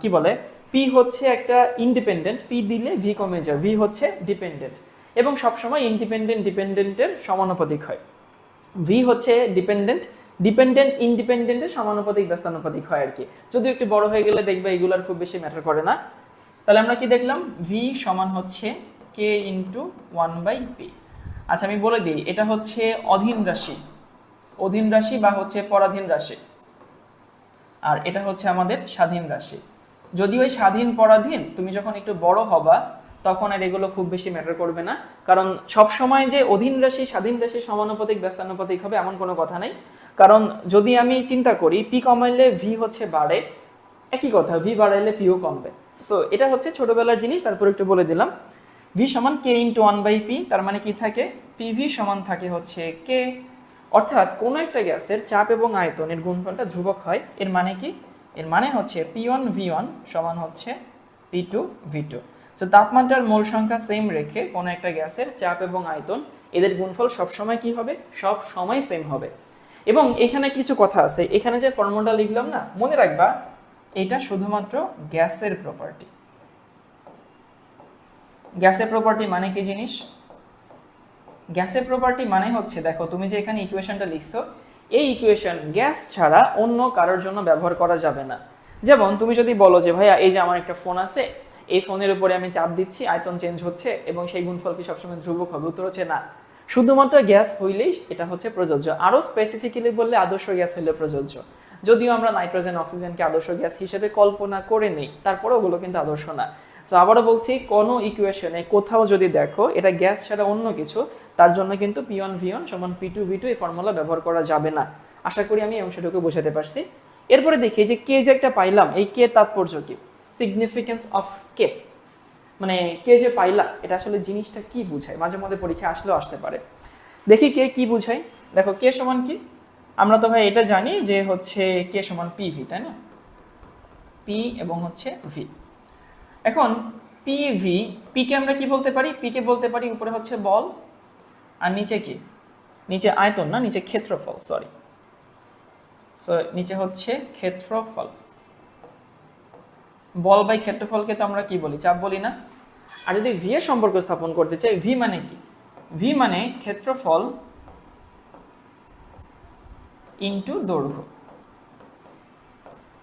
কি বলে, পি হচ্ছে একটা ইন্ডিপেন্ডেন্ট, পি দিলে ভি কমে যায়, ভি হচ্ছে ডিপেন্ডেন্ট, এবং সবসময় ইন্ডিপেন্ডেন্ট ডিপেন্ডেন্টের সমানুপাতিক হয়। ভি হচ্ছে ডিপেন্ডেন্ট, ডিপেন্ডেন্ট ইন্ডিপেন্ডেন্টের সমানুপাতিক ব্যস্তানুপাতিক হয় আর কি। যদি একটু বড় হয়ে গেলে দেখবে এগুলার খুব বেশি ম্যাটার করে না। তাহলে আমরা কি দেখলাম, ভি সমান হচ্ছে কে ইন্টু 1/পি। আচ্ছা আমি বলে দিই, এটা হচ্ছে অধীন রাশি, অধীন রাশি বা হচ্ছে পরাধীন রাশি, আর এটা হচ্ছে আমাদের স্বাধীন রাশি। যদি ওই স্বাধীন পরাধীন তুমি যখন একটু বড় হবা তখন আর এগুলো খুব বেশি ম্যাটার করবে না, কারণ সব সময় যে অধীন রাশি স্বাধীন রাশি সমানুপাতিক ব্যস্তানুপাতিক হবে এমন কোনো কথা নাই। কারণ যদি আমি চিন্তা করি পি কমাইলে ভি হচ্ছে বাড়ে, একই কথা, ভি বাড়াইলে পিও কমবে। সো এটা হচ্ছে ছোটবেলার জিনিস, তারপর একটু বলে দিলাম। ভি সমান কে ইন্টু 1/পি, তার মানে কি থাকে, পিভি সমান থাকে হচ্ছে কে। অর্থাৎ কোনো একটা গ্যাসের চাপ এবং আয়তনের গুণফলটা ধ্রুবক হয়। এর মানে কি? এর মানে হচ্ছে P1 V1 সমান হচ্ছে P2 V2। সো তাপমাত্রার মোল সংখ্যা সেম রেখে কোনো একটা গ্যাসের চাপ এবং আয়তন এদের গুণফল সবসময় কি হবে? সব সময় সেম হবে। এবং এখানে কিছু কথা আছে, এখানে যে ফর্মুলাটা লিখলাম না, মনে রাখবা এটা শুধুমাত্র গ্যাসের প্রপার্টি। গ্যাসের প্রপার্টি মানে কি জিনিস? গ্যাসের প্রপার্টি মানে হচ্ছে, দেখো তুমি যে এখানে ইকুয়েশনটা লিখছো, এই ইকুয়েশন গ্যাস ছাড়া অন্য কারোর জন্য ব্যবহার করা যাবে না। যেমন তুমি যদি বলো যে ভাইয়া এই যে আমার একটা ফোন আছে, এই ফোনের উপরে আমি চাপ দিচ্ছি, আয়তন চেঞ্জ হচ্ছে এবং সেই গুণফল কি সবসময় ধ্রুবক হবে? উত্তর হচ্ছে না। শুধুমাত্র গ্যাস হইলেই এটা হচ্ছে প্রযোজ্য। আরও স্পেসিফিক্যালি বললে আদর্শ গ্যাস হইলে প্রযোজ্য। যদিও আমরা নাইট্রোজেন অক্সিজেনকে আদর্শ গ্যাস হিসেবে কল্পনা করে নেই, তারপরে ওগুলো কিন্তু আদর্শ না। সো আবারও বলছি, কোনো ইকুয়েশনে কোথাও যদি দেখো এটা গ্যাস ছাড়া অন্য কিছু, তার জন্য কিন্তু P1 V1 সমান P2 V2 এই ফর্মুলা ব্যবহার করা যাবে না। আশা করি আমি এই অংশটুকু বোঝাতে পারছি। এরপরে দেখি যে কে যে একটা পাইলাম, এই কে তাৎপর্য কি? সিগনিফিকেন্স অফ কে, মানে কে যে পাইলা এটা আসলে জিনিসটা কি বুঝায়? মাঝে মধ্যে পরীক্ষা আসলেও আসতে পারে। দেখি কে কি বুঝায়। দেখো কে সমান কি, আমরা তো ভাই এটা জানি যে হচ্ছে কে সমান পিভি, তাই না? পি এবং হচ্ছে ভি। এখন পিভি, পি কে আমরা কি বলতে পারি? পি কে বলতে পারি উপরে হচ্ছে বল, আর নিচে কি? নিচে আয়তন না, নিচে ক্ষেত্রফল, সরি। সো নিচে হচ্ছে ক্ষেত্রফল। বল বাই ক্ষেত্রফলকে তো আমরা কি বলি? চাপ বলি না? আর যদি ভি এর সম্পর্ক স্থাপন করতে চাই, ভি মানে কি? ভি মানে ক্ষেত্রফল ইনটু দৈর্ঘ্য।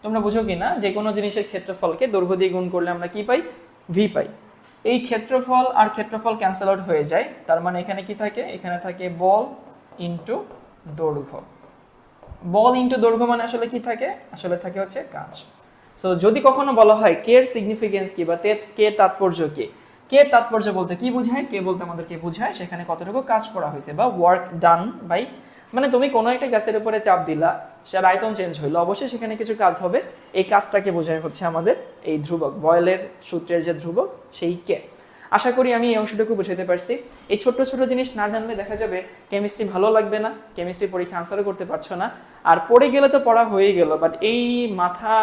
তোমরা বুঝো কি না, যে কোনো জিনিসের ক্ষেত্রফলকে দৈর্ঘ্য দিয়ে গুণ করলে আমরা কি পাই? ভি পাই। এই ক্ষেত্রফল আর ক্ষেত্রফল ক্যান্সেল আউট হয়ে যায়, তার মানে এখানে কি থাকে? এখানে থাকে বল ইনটু দৈর্ঘ্য। বল ইনটু দৈর্ঘ্য মানে আসলে কি থাকে? আসলে থাকে হচ্ছে কাজ। সো যদি কখনো বলা হয় কে এর সিগনিফিকেন্স কি বা কে তাৎপর্য কি, কে তাৎপর্য বলতে কি বোঝায়? কে বলতে আমাদেরকে বোঝায় সেখানে কতটুকু কাজ করা হয়েছে বা ওয়ার্ক ডান বাই, মানে তুমি কোনো একটা গ্যাসের উপরে চাপ দিলা, সেটার আয়তন চেঞ্জ হইলো, অবশ্যই সেখানে কিছু কাজ হবে। এই কাজটাকে বোঝায় হচ্ছে আমাদের এই ধ্রুবক, বয়েলের সূত্রের যে ধ্রুবক সেই কে। আশা করি আমি এই অংশটুকু বুঝাতে পারছি। এই ছোট্ট ছোট জিনিস না জানলে দেখা যাবে কেমিস্ট্রি ভালো লাগবে না, কেমিস্ট্রি পরীক্ষা আনসারও করতে পারছো না। আর পড়ে গেলে তো পড়া হয়ে গেল, বাট এই মাথা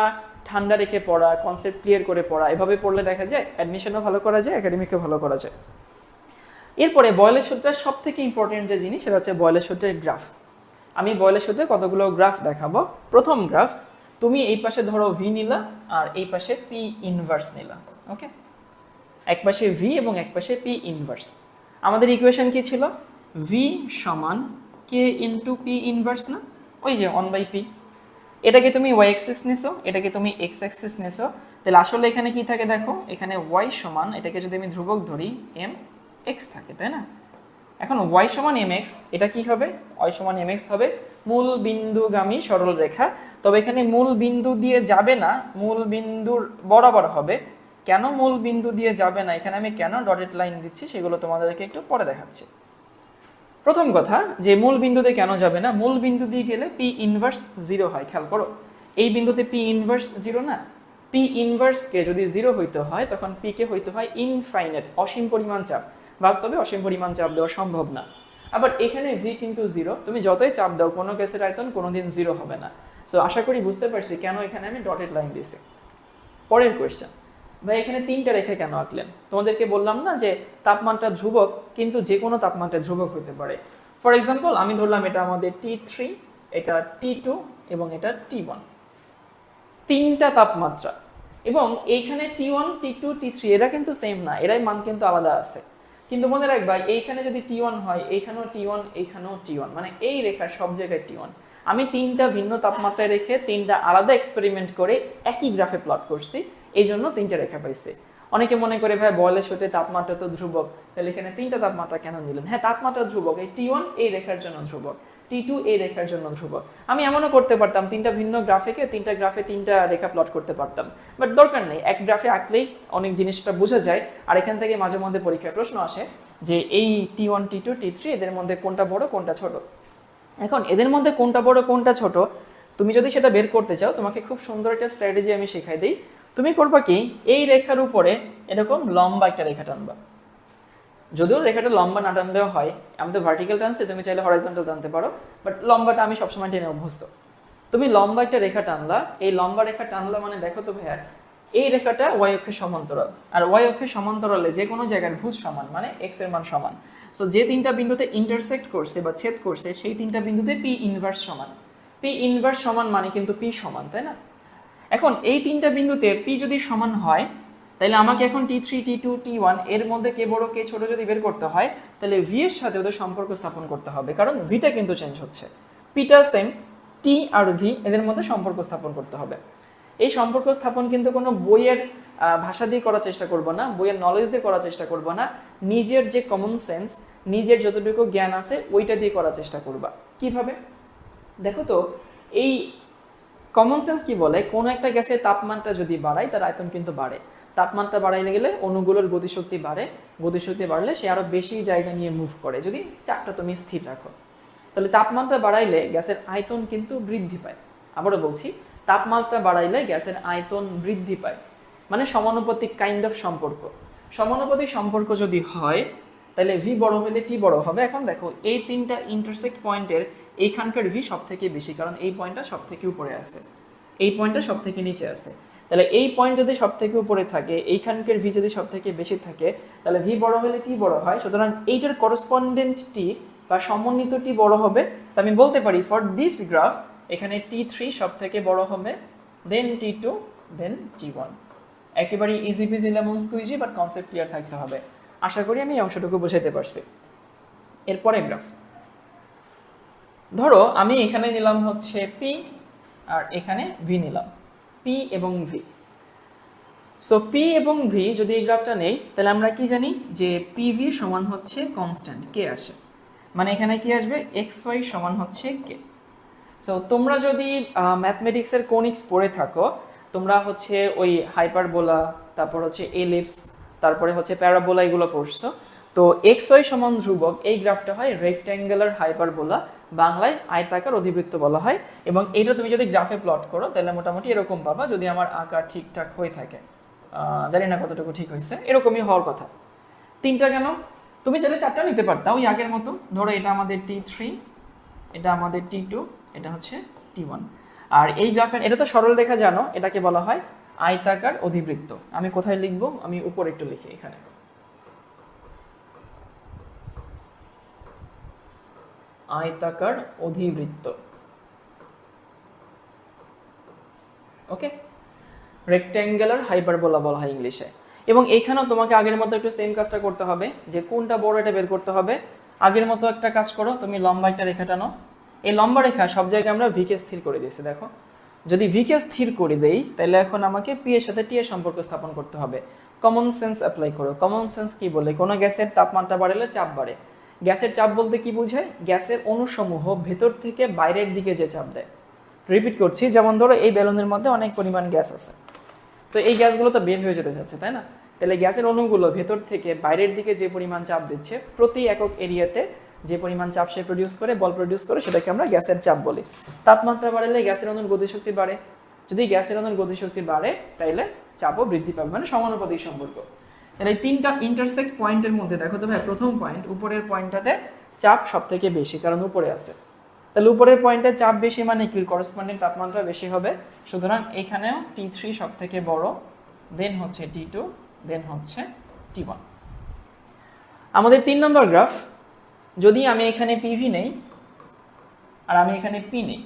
ঠান্ডা রেখে পড়া, কনসেপ্ট ক্লিয়ার করে পড়া, এভাবে পড়লে দেখা যায় অ্যাডমিশনও ভালো করা যায়, একাডেমিকও ভালো করা যায়। এরপরে বয়েলের সূত্রের সব থেকে ইম্পর্টেন্ট যে জিনিস সেটা হচ্ছে বয়েলের সূত্রের গ্রাফ। আমি বয়েলের সূত্রে কতগুলো গ্রাফ দেখাবো। প্রথম গ্রাফ, তুমি এই পাশে ধরো ভি নিলা আর এই পাশে পি ইনভার্স নিলা, ওকে? এক পাশে ভি এবং এক পাশে পি ইনভার্স। আমাদের ইকুয়েশন কি ছিল? ভি সমান কে ইন্টু পি ইনভার্স, না? ওই যে 1/পি। এটাকে তুমি ওয়াই অ্যাক্সিস নিছো, এটাকে তুমি এক্স অ্যাক্সিস নিছো, তাহলে আসলে এখানে কি থাকে দেখো, এখানে ওয়াই সমান, এটাকে যদি আমি ধ্রুবক ধরি, এম এক্স থাকে, তাই না? এখন ওয়াই সমান এম এক্স, এটা কি হবে? ওয়াই সমান এম এক্স হবে মূল বিন্দুগামী সরল রেখা। তবে এখানে মূল বিন্দু দিয়ে যাবে না, মূল বিন্দুর বরাবর হবে। কেন মূল বিন্দু দিয়ে যাবে না, এখানে আমি কেন ডটেড লাইন দিচ্ছি সেগুলো তোমাদেরকে একটু পরে দেখাচ্ছি। প্রথম কথা যে মূল বিন্দুতে কেন যাবে না, মূল বিন্দু দিয়ে গেলে পি ইনভার্স 0 হয়। খেয়াল করো এই বিন্দুতে পি ইনভার্স 0 না, পি ইনভার্সকে যদি 0 হইতে হয় তখন পি কে হইতে হয় ইনফাইনাইট, অসীম পরিমাণ চাপ। বাস্তবে অসীম পরিমাণ চাপ দেওয়া সম্ভব না। আবার এখানে ভি কিন্তু 0, তুমি যতই চাপ দাও কোনো গ্যাসের আয়তন কোনোদিন 0 হবে না। সো আশা করি বুঝতে পারছি কেন এখানে আমি ডটেড লাইন দিয়েছি। পরের কোয়েশ্চেন, ভাই এখানে 3টা রেখা কেন আঁকলেন? তোমাদেরকে বললাম না যে তাপমাত্রা ধ্রুবক, কিন্তু যে কোনো তাপমাত্রা ধ্রুবক হতে পারে। ফর এক্সাম্পল আমি ধরলাম এটা আমাদের T3, এটা T2 এবং এটা T1, 3টা তাপমাত্রা। এবং এইখানে T1, T2, T3 এরা কিন্তু সেম না, এরাই মান কিন্তু আলাদা আছে। কিন্তু মনে রাখবা এইখানে যদি T1 হয়, এইখানেও T1, এইখানেও T1, মানে এই রেখার সব জায়গায় T1। আমি 3টা ভিন্ন তাপমাত্রায় রেখে 3টা আলাদা এক্সপেরিমেন্ট করে একই গ্রাফে প্লট করছি, এই জন্য 3টা রেখা পাইছে। অনেকে মনে করে ভাই বয়লের সাথে তাপমাত্রা তো ধ্রুবক, তাহলে এখানে 3টা তাপমাত্রা কেন নিলেন? হ্যাঁ, তাপমাত্রা ধ্রুবক, এই T1 এই রেখার জন্য ধ্রুবক, T2 এই রেখার জন্য ধ্রুবক। আমি এমনও করতে পারতাম 3টা ভিন্ন গ্রাফে 3টা রেখা প্লট করতে পারতাম, বাট দরকার নেই, এক গ্রাফে আঁকলেই অনেক জিনিসটা বোঝা যায়। আর এখান থেকে মাঝে মধ্যে পরীক্ষায় প্রশ্ন আসে যে এই T1, T2, T3 এদের মধ্যে কোনটা বড় কোনটা ছোট। এখন এদের মধ্যে কোনটা বড় কোনটা ছোট তুমি যদি সেটা বের করতে চাও, তোমাকে খুব সুন্দর একটা স্ট্র্যাটেজি আমি শেখাই দিই। তুমি করবা কি, এই রেখার উপরে এরকম লম্বা একটা রেখা টানবা। যদিও রেখাটা লম্বা না টানলেও হয়, আমি তো ভার্টিক্যাল টানছি, তুমি চাইলে হরাইজন্টাল টানতে পারো, বাট লম্বাটা আমি সবসময় টেনে অভ্যস্ত। তুমি লম্বা একটা রেখা টানলা, এই লম্বা রেখা টানলা মানে দেখো তো ভাইয়া এই রেখাটা ওয়াই অক্ষের সমান্তরাল, আর ওয়াই অক্ষের সমান্তরালে যে কোনো জায়গার ভুজ সমান মানে এক্স এর মান সমান। সো যে 3টা বিন্দুতে ইন্টারসেক্ট করছে বা ছেদ করছে সেই 3টা বিন্দুতে পি ইনভার্স সমান। পি ইনভার্স সমান মানে কিন্তু পি সমান, তাই না? এখন এই 3টা বিন্দুতে পি যদি সমান হয়, তাহলে আমাকে এখন T3, T2, T1 এর মধ্যে কে বড় কে ছোট যদি বের করতে হয়, তাহলে ভি এর সাথে ওদের সম্পর্ক স্থাপন করতে হবে, কারণ ভিটা কিন্তু চেঞ্জ হচ্ছে। পিটা সেম, টি আর ভি এদের মধ্যে সম্পর্ক স্থাপন করতে হবে। এই সম্পর্ক স্থাপন কিন্তু কোনো বইয়ের ভাষা দিয়ে করার চেষ্টা করব না, বইয়ের নলেজ দিয়ে করার চেষ্টা করব না, নিজের যে কমন সেন্স, নিজের যতটুকু জ্ঞান আছে ওইটা দিয়ে করার চেষ্টা করবা। কিভাবে? দেখো তো, এই কমন সেন্স কি বলে, কোনো একটা গ্যাসের তাপমাত্রা যদি বাড়ায় তার আয়তন কিন্তু বাড়ে। তাপমাত্রা বাড়াইলে গেলে অণুগুলোর গতিশক্তি বাড়ে, গতিশক্তি বাড়লে সে আরো বেশি জায়গা নিয়ে মুভ করে, যদি চাপটা তুমি স্থির রাখো। তাহলে তাপমাত্রা বাড়াইলে গ্যাসের আয়তন কিন্তু বৃদ্ধি পায়। আবারও বলছি, তাপমাত্রা বাড়াইলে গ্যাসের আয়তন বৃদ্ধি পায়, মানে সমানুপাতিক কাইন্ড অফ সম্পর্ক। সমানুপাতিক সম্পর্ক যদি হয় তাহলে ভি বড় হলে টি বড় হবে। এখন দেখো এই 3টা ইন্টারসেক্ট পয়েন্টের এইখানকার ভি সব থেকে বেশি, কারণ এই পয়েন্টটা সব থেকে উপরে আছে, এই পয়েন্টটা সব থেকে নিচে আছে। তাহলে এই পয়েন্ট যদি সব থেকে উপরে থাকে, এইখানকার ভি যদি সব থেকে বেশি থাকে, তাহলে ভি বড় হলে টি বড় হয়। সুতরাং এইটার করসপন্ডেন্ট টি বা সমন্বিত টি বড় হবে। আমি বলতে পারি ফর দিস গ্রাফ এখানে T3 সব থেকে বড় হবে, দেন T2, দেন T1। একেবারে easy PG lemon squeegee, but concept clear থাকতে হবে। আশা করি আমি এই অংশটুকু বোঝাতে পারছি। এরপরে গ্রাফ ধরো আমি এখানে নিলাম হচ্ছে পি আর এখানে ভি নিলাম, পি এবং ভি। সো পি এবং ভি যদি এই গ্রাফটা নেই তাহলে আমরা কি জানি যে পিভি সমান হচ্ছে কনস্ট্যান্ট কে আসে, মানে এখানে কি আসবে এক্স ওয়াই সমান হচ্ছে কে। সো তোমরা যদি ম্যাথমেটিক্সের কোনিক্স পড়ে থাকো, তোমরা হচ্ছে ওই হাইপারবোলা, তারপর হচ্ছে এলিপস, তারপরে হচ্ছে প্যারাবোলা, এগুলো পড়ছো। তো এক্স ওয়াই সমান ধ্রুবক এই গ্রাফটা হয় রেক্ট্যাঙ্গুলার হাইপারবোলা, বাংলায় আয়তাকার অধিবৃত্ত বলা হয়। এবং এটা তুমি যদি গ্রাফে প্লট করো তাহলে মোটামুটি এরকম পাবা, যদি আমার আঁকা ঠিকঠাক হয়ে থাকে। জানি না কতটুকু ঠিক হয়েছে, এরকমই হওয়ার কথা। 3টা কেন? তুমি চাইলে 4টা নিতে পারতা ওই আগের মতো। ধরো এটা আমাদের T3, এটা আমাদের T2, এটা হচ্ছে T1। আর এই গ্রাফের এটা তো সরল রেখা জানো, এটাকে বলা হয় আয়তাকার অধিবৃত্ত। আমি কোথায় লিখবো, আমি উপরে একটু লিখি এখানে, আয়তাকার অধিবৃত্ত। ওকে, রেক্ট্যাঙ্গুলার হাইপারবোলা বলা হয় ইংলিশে। এবং এখানেও তোমাকে আগের মতো একটু সেম কাজটা করতে হবে, যে কোনটা বড় এটা বের করতে হবে। আগের মতো একটা কাজ করো, তুমি লম্বা একটা রেখা টানো। এই লম্বা রেখা সব জায়গায় আমরা ভিকে স্থির করে দিয়েছি। দেখো, যদি ভিকে স্থির করে দেই তাহলে এখন আমাকে পি এর সাথে টি এর সম্পর্ক স্থাপন করতে হবে। কমন সেন্স অ্যাপ্লাই করো। কমন সেন্স কি বলে, কোনো গ্যাসের তাপমাত্রা বাড়লে চাপ বাড়ে। গ্যাসের চাপ বলতে কি বোঝায়, গ্যাসের অণুসমূহ ভেতর থেকে বাইরের দিকে যে চাপ দেয়। রিপিট করছি, যেমন ধরো এই বেলুনের মধ্যে অনেক পরিমাণ গ্যাস আছে, তো এই গ্যাসগুলো তো বের হয়ে যেতে যাচ্ছে, তাই না? তাহলে গ্যাসের অণুগুলো ভেতর থেকে বাইরের দিকে যে পরিমাণ চাপ দিচ্ছে প্রতি একক এরিয়াতে যে পরিমাণ চাপ সে প্রডিউস করে, বল প্রডিউস করে, সেটাকে আমরা গ্যাসের চাপ বলি। তাপমাত্রা বাড়লে গ্যাসের অণুর গতিশক্তি বাড়ে, যদি গ্যাসের অণুর গতিশক্তি বাড়ে তাইলে চাপও বৃদ্ধি পাবে, মানে সমানুপাতিক সম্পর্ক। তাহলে এই তিনটা ইন্টারসেক্ট পয়েন্টের মধ্যে দেখো তো ভাই, প্রথম পয়েন্ট উপরের পয়েন্টটাতে চাপ সব থেকে বেশি, কারণ উপরে আছে। তাহলে উপরের পয়েন্টে চাপ বেশি মানে কি, করসপন্ডিং তাপমাত্রা বেশি হবে। সুতরাং এখানেও T3 সব থেকে বড়, দেন হচ্ছে T2, দেন হচ্ছে T1। আমাদের 3 নম্বর গ্রাফ, যদি আমি এখানে পিভি নেই আর আমি এখানে পি নেই,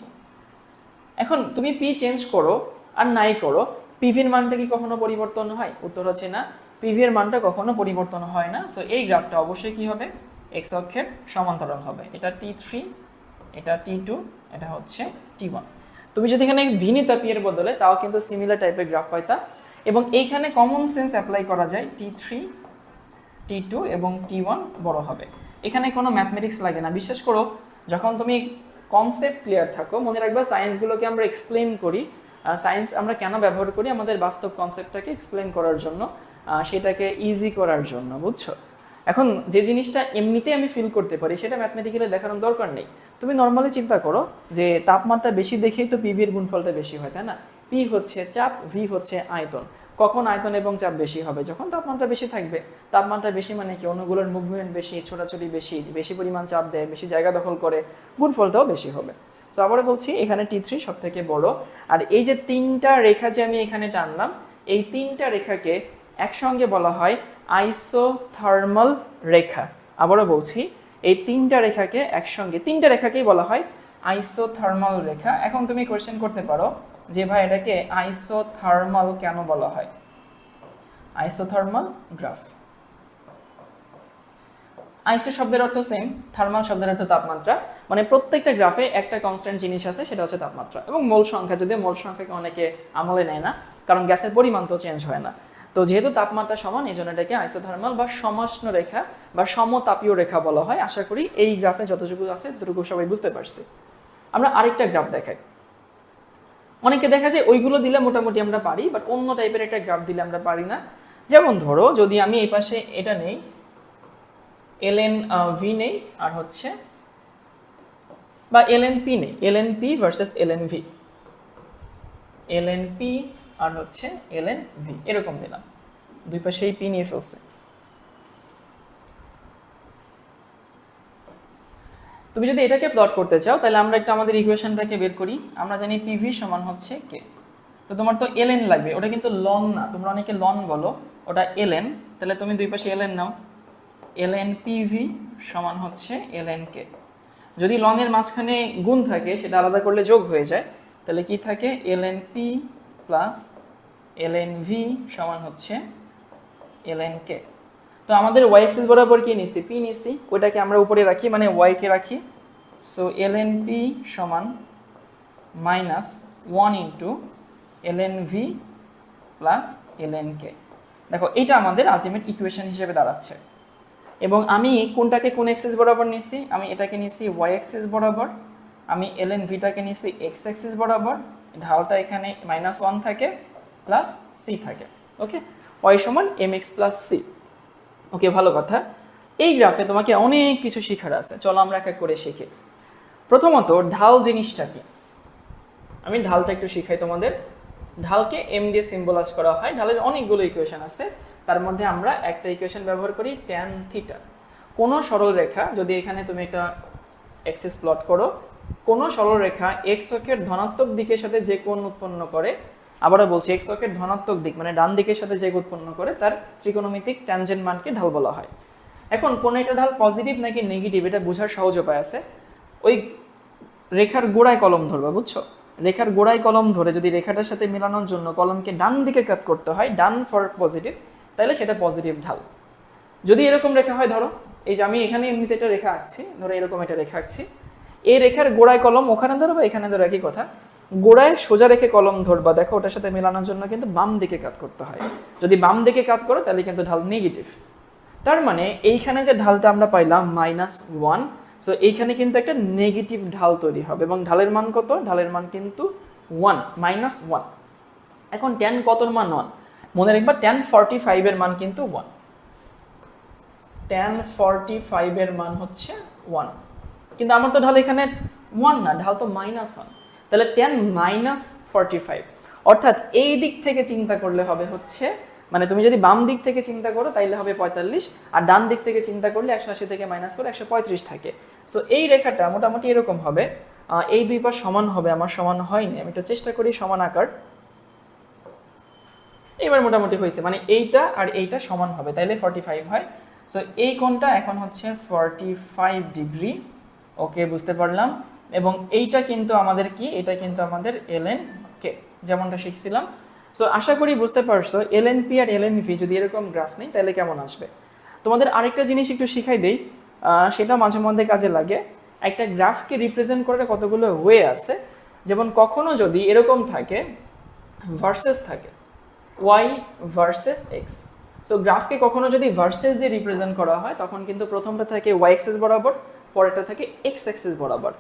এখন তুমি পি চেঞ্জ করো আর নাই করো, পিভির মানটা কি কখনো পরিবর্তন হয়? উত্তর হচ্ছে না, পিভি এর মানটা কখনো পরিবর্তন হয় না। সো এই গ্রাফটা অবশ্যই কি হবে, এক্স অক্ষের সমান্তরাল হবে। এটা T3, এটা T2, এটা হচ্ছে T1। তুমি যদি এখানে ভি নিতে পি এর বদলে, তাও কিন্তু সিমিলার টাইপের গ্রাফ পাইতা। এবং এইখানে কমন সেন্স অ্যাপ্লাই করা যায়, T3, T2 এবং T1 বড় হবে। এখানে কোনো ম্যাথমেটিক্স লাগে না, বিশ্বাস করো। যখন তুমি কনসেপ্ট ক্লিয়ার থাকো, মনে রাখবা সায়েন্সগুলোকে আমরা এক্সপ্লেন করি, সায়েন্স আমরা কেন ব্যবহার করি, আমাদের বাস্তব কনসেপ্টটাকে এক্সপ্লেন করার জন্য, সেটাকে ইজি করার জন্য, বুঝছো? এখন যে জিনিসটা এমনিতেই আমি ফিল করতে পারি, সেটা ম্যাথমেটিক্যালি দেখানোর দরকার নেই। তুমি নর্মালি চিন্তা করো যে তাপমাত্রা বেশি দেখেই তো পিভি এর গুণফলটা বেশি হয়, তাই না? পি হচ্ছে চাপ, ভি হচ্ছে আয়তন। কখন আয়তন এবং চাপ বেশি হবে? যখন তাপমাত্রা বেশি থাকবে। তাপমাত্রা বেশি মানে কি, অণুগুলোর মুভমেন্ট বেশি, ছোটাছুটি বেশি, বেশি পরিমাণ চাপ দেয়, বেশি জায়গা দখল করে, গুণফলটাও বেশি হবে। সো আবারও বলছি, এখানে T3 সব থেকে বড়। আর এই যে তিনটা রেখা যে আমি এখানে টানলাম, এই তিনটা রেখাকে একসঙ্গে বলা হয় আইসোথার্মাল রেখা। আবারও বলছি, এই তিনটা রেখাকে একসঙ্গে, তিনটা রেখাকেই বলা হয় আইসোথার্মাল রেখা। এখন তুমি কোয়েশ্চেন করতে পারো যে ভাই এটাকে আইসোথার্মাল কেন বলা হয়? Isothermal graph. আইসো শব্দের অর্থ সেম, থার্মাল শব্দের অর্থ তাপমাত্রা, মানে প্রত্যেকটা গ্রাফে একটা কনস্ট্যান্ট জিনিস আছে, সেটা হচ্ছে তাপমাত্রা এবং মোল সংখ্যা। যদিও মোল সংখ্যাকে অনেকে আমলে নেয় না, কারণ গ্যাসের পরিমাণ তো চেঞ্জ হয় না। তো যেহেতু তাপমাত্রা সমান, এই জন্য এটাকে আইসোথার্মাল বা সমষ্ণ রেখা বা সমতাপীয় রেখা বলা হয়। আশা করি এই গ্রাফে যতটুকু আছে ততটুকু সবাই বুঝতে পারছি। আমরা আরেকটা গ্রাফ দেখাই। অনেকে দেখা যায় ওইগুলো দিলে মোটামুটি আমরা পারি, বাট অন্য টাইপের একটা গ্রাফ দিলে আমরা পারি না। যেমন ধরো, যদি আমি এই পাশে এটা নেই, ln v নেই, আর হচ্ছে বা ln p নেই, ln p versus ln v, ln p আর হচ্ছে ln v, এরকম দিলাম। দুই পাশেই p নিয়ে ফেলছে। তুমি যদি এটাকে প্লট করতে চাও, তাহলে আমরা একটু আমাদের ইকুয়েশনটাকে বের করি। আমরা জানি pv সমান হচ্ছে k। তো তোমার তো ln লাগবে, ওটা কিন্তু লন না, তোমরা অনেকে লন বলো, ওটা ln। তাহলে তুমি দুই পাশে ln নাও, ln pv সমান হচ্ছে ln k। যদি লনের মাঝখানে গুণ থাকে, সেটা আলাদা করলে যোগ হয়ে যায়, তাহলে কি থাকে, ln p plus ln v সমান হচ্ছে ln k। তো আমাদের y অ্যাক্সিস বরাবর কি নিছি, p নিছি, ওইটাকে আমরা উপরে রাখি, মানে y কে রাখি। সো ln p সমান minus 1 into ln v plus ln k। দেখো, এটা আমাদের আলটিমেট ইকুয়েশন হিসেবে দাঁড়াচ্ছে। এবং আমি কোনটাকে কোন অ্যাক্সিস বরাবর নিছি, আমি এটাকে নিছি y অ্যাক্সিস বরাবর, আমি ln v-টাকে নিছি x অ্যাক্সিস বরাবর। ঢালটা এখানে -1 থাকে প্লাস c থাকে। ওকে, y সমান mx প্লাস c। ওকে, ভালো কথা। এই গ্রাফে তোমাকে অনেক কিছু শেখার আছে, চলো আমরা এক এক করে শিখি। প্রথমত, ঢাল জিনিসটা কি? আমি ঢালটা একটু শিখাই তোমাদের। ঢালকে m দিয়ে সিম্বলাইজ করা হয়। ঢালের অনেকগুলো ইকুয়েশন আছে, তার মধ্যে আমরা একটা ইকুয়েশন ব্যবহার করি, tan থিটা। কোনো সরল রেখা, যদি এখানে তুমি একটা অ্যাক্সিস প্লট করো, কোনো সরল রেখা x অক্ষের ধনাত্মক দিকের সাথে যে কোণ উৎপন্ন করে, আবারও বলছি, x অক্ষের ধনাত্মক দিক মানে ডান দিকের সাথে যে উৎপন্ন করে, তার ত্রিকোণমিতিক ট্যানজেন্ট মানকে ঢাল বলা হয়। এখন কোন একটা ঢাল পজিটিভ নাকি নেগেটিভ, এটা বোঝার সহজ উপায় আছে। ওই রেখার গোড়ায় কলম ধরবা, বুঝছো? রেখার গোড়ায় কলম ধরে যদি রেখাটার সাথে মেলানোর জন্য কলমকে ডান দিকে কাট করতে হয়, ডান ফর পজিটিভ, তাহলে সেটা পজিটিভ ঢাল। যদি এরকম রেখা হয়, ধরো এই যে আমি এখানে এমনিতে একটা রেখা আঁকছি, ধরো এরকম একটা রেখা আঁকছি, এই রেখার গোড়ায় কলম ওখানে ধরো বা এখানে ধরো, একই কথা। গোড়ায় সোজা রেখে কলম ধরবা, দেখো ওটার সাথে মেলানোর জন্য কিন্তু বাম দিকে কাট করতে হয়। যদি বাম দিকে কাট করো, তাহলে কিন্তু ঢাল নেগেটিভ। তার মানে এইখানে যে ঢালটা আমরা পাইলাম -1, সো এইখানে কিন্তু একটা নেগেটিভ ঢাল তৈরি হবে। এবং ঢালের মান কত? ঢালের মান কিন্তু 1, -1। এখন tan কতর মান 1? মনে রাখবা, tan 45 এর মান কিন্তু 1। tan 45 এর মান হচ্ছে 1, কিন্তু আমার তো ঢাল এখানে 1 না, ঢাল তো -1, তাহলে 10 - 45, অর্থাৎ এই দিক থেকে চিন্তা করলে হবে হচ্ছে, মানে তুমি যদি বাম দিক থেকে চিন্তা করো তাইলে হবে 45, আর ডান দিক থেকে চিন্তা করলে 180 থেকে মাইনাস করে 135 থাকে। সো এই রেখাটা মোটামুটি এরকম হবে, এই দুই পাশ সমান হবে, আমার সমান হয়নি, আমি একটু চেষ্টা করি সমান আকার, এবার মোটামুটি হয়েছে, মানে এইটা আর এইটা সমান হবে, তাইলে 45 হয়। সো এই কোণটা এখন হচ্ছে 45 ডিগ্রি, ওকে বুঝতে পারলাম। এবং এইটা কিন্তু আমাদের কি, এটা কিন্তু আমাদের ln কে, যেমনটা শিখছিলাম। সো আশা করি বুঝতে পারছো ln p আর ln v যদি এরকম গ্রাফ নেই তাহলে কেমন আসবে। তোমাদের আরেকটা জিনিস একটু শিখাই দেই, সেটা মাঝে মধ্যে কাজে লাগে। একটা গ্রাফকে রিপ্রেজেন্ট করার কতগুলো ওয়ে আছে, যেমন কখনো যদি এরকম থাকে, ভার্সেস থাকে y ভার্সেস x। সো গ্রাফকে কখনো যদি ভার্সেস দিয়ে রিপ্রেজেন্ট করা হয় তখন কিন্তু প্রথমটা থাকে y অ্যাক্সিস বরাবর, পরেরটা থাকে x অ্যাক্সিস বরাবর।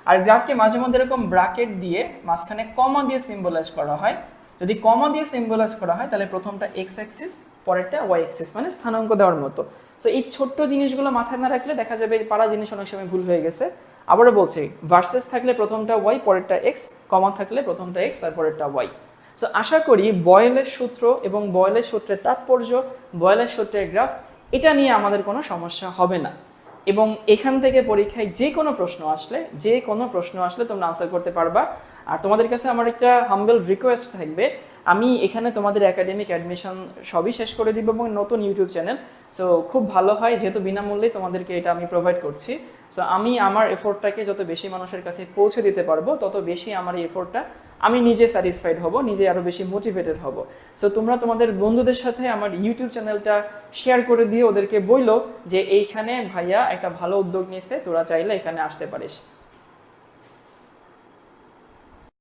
আর গ্রাফকে মাঝে মধ্যে এরকম ব্র্যাকেট দিয়ে মাঝখানে কমা দিয়ে সিম্বলাইজ করা হয়। যদি কমা দিয়ে সিম্বলাইজ করা হয় তাহলে প্রথমটা x অ্যাক্সিস, পরেরটা y অ্যাক্সিস, মানে স্থানাঙ্ক দেওয়ার মতো। সো এই ছোট্ট জিনিসগুলো মাথায় না রাখলে দেখা যাবে পারা জিনিস অনেক সময় ভুল হয়ে গেছে। আবারও বলছি, ভার্সেস থাকলে প্রথমটা y, পরেরটা x, কমা থাকলে প্রথমটা x আর পরেরটা y। সো আশা করি বয়েলের সূত্র এবং বয়েলের সূত্রের তাৎপর্য, বয়েলের সূত্রের গ্রাফ, এটা নিয়ে আমাদের কোনো সমস্যা হবে না। এবং এখান থেকে পরীক্ষায় যে কোনো প্রশ্ন আসলে তোমরা আনসার করতে পারবা। আর তোমাদের কাছে আমার একটা হাম্বল রিকোয়েস্ট থাকবে, আমি এখানে তোমাদের একাডেমিক অ্যাডমিশন সবই শেষ করে দিব এবং নতুন ইউটিউব চ্যানেল, সো খুব ভালো হয় যেহেতু বিনামূল্যে তোমাদেরকে এটা আমি প্রোভাইড করছি। সো আমি আমার এফোর্টটাকে যত বেশি মানুষের কাছে পৌঁছে দিতে পারবো তত বেশি আমার এই এফোর্টটা আমি নিজে স্যাটিসফাইড হব, নিজে আরও বেশি মোটিভেটেড হব। সো তোমরা তোমাদের বন্ধুদের সাথে আমার ইউটিউব চ্যানেলটা শেয়ার করে দিয়ে ওদেরকে বইলো যে এইখানে ভাইয়া একটা ভালো উদ্যোগ নিয়েছে, তোরা চাইলে এখানে আসতে পারিস।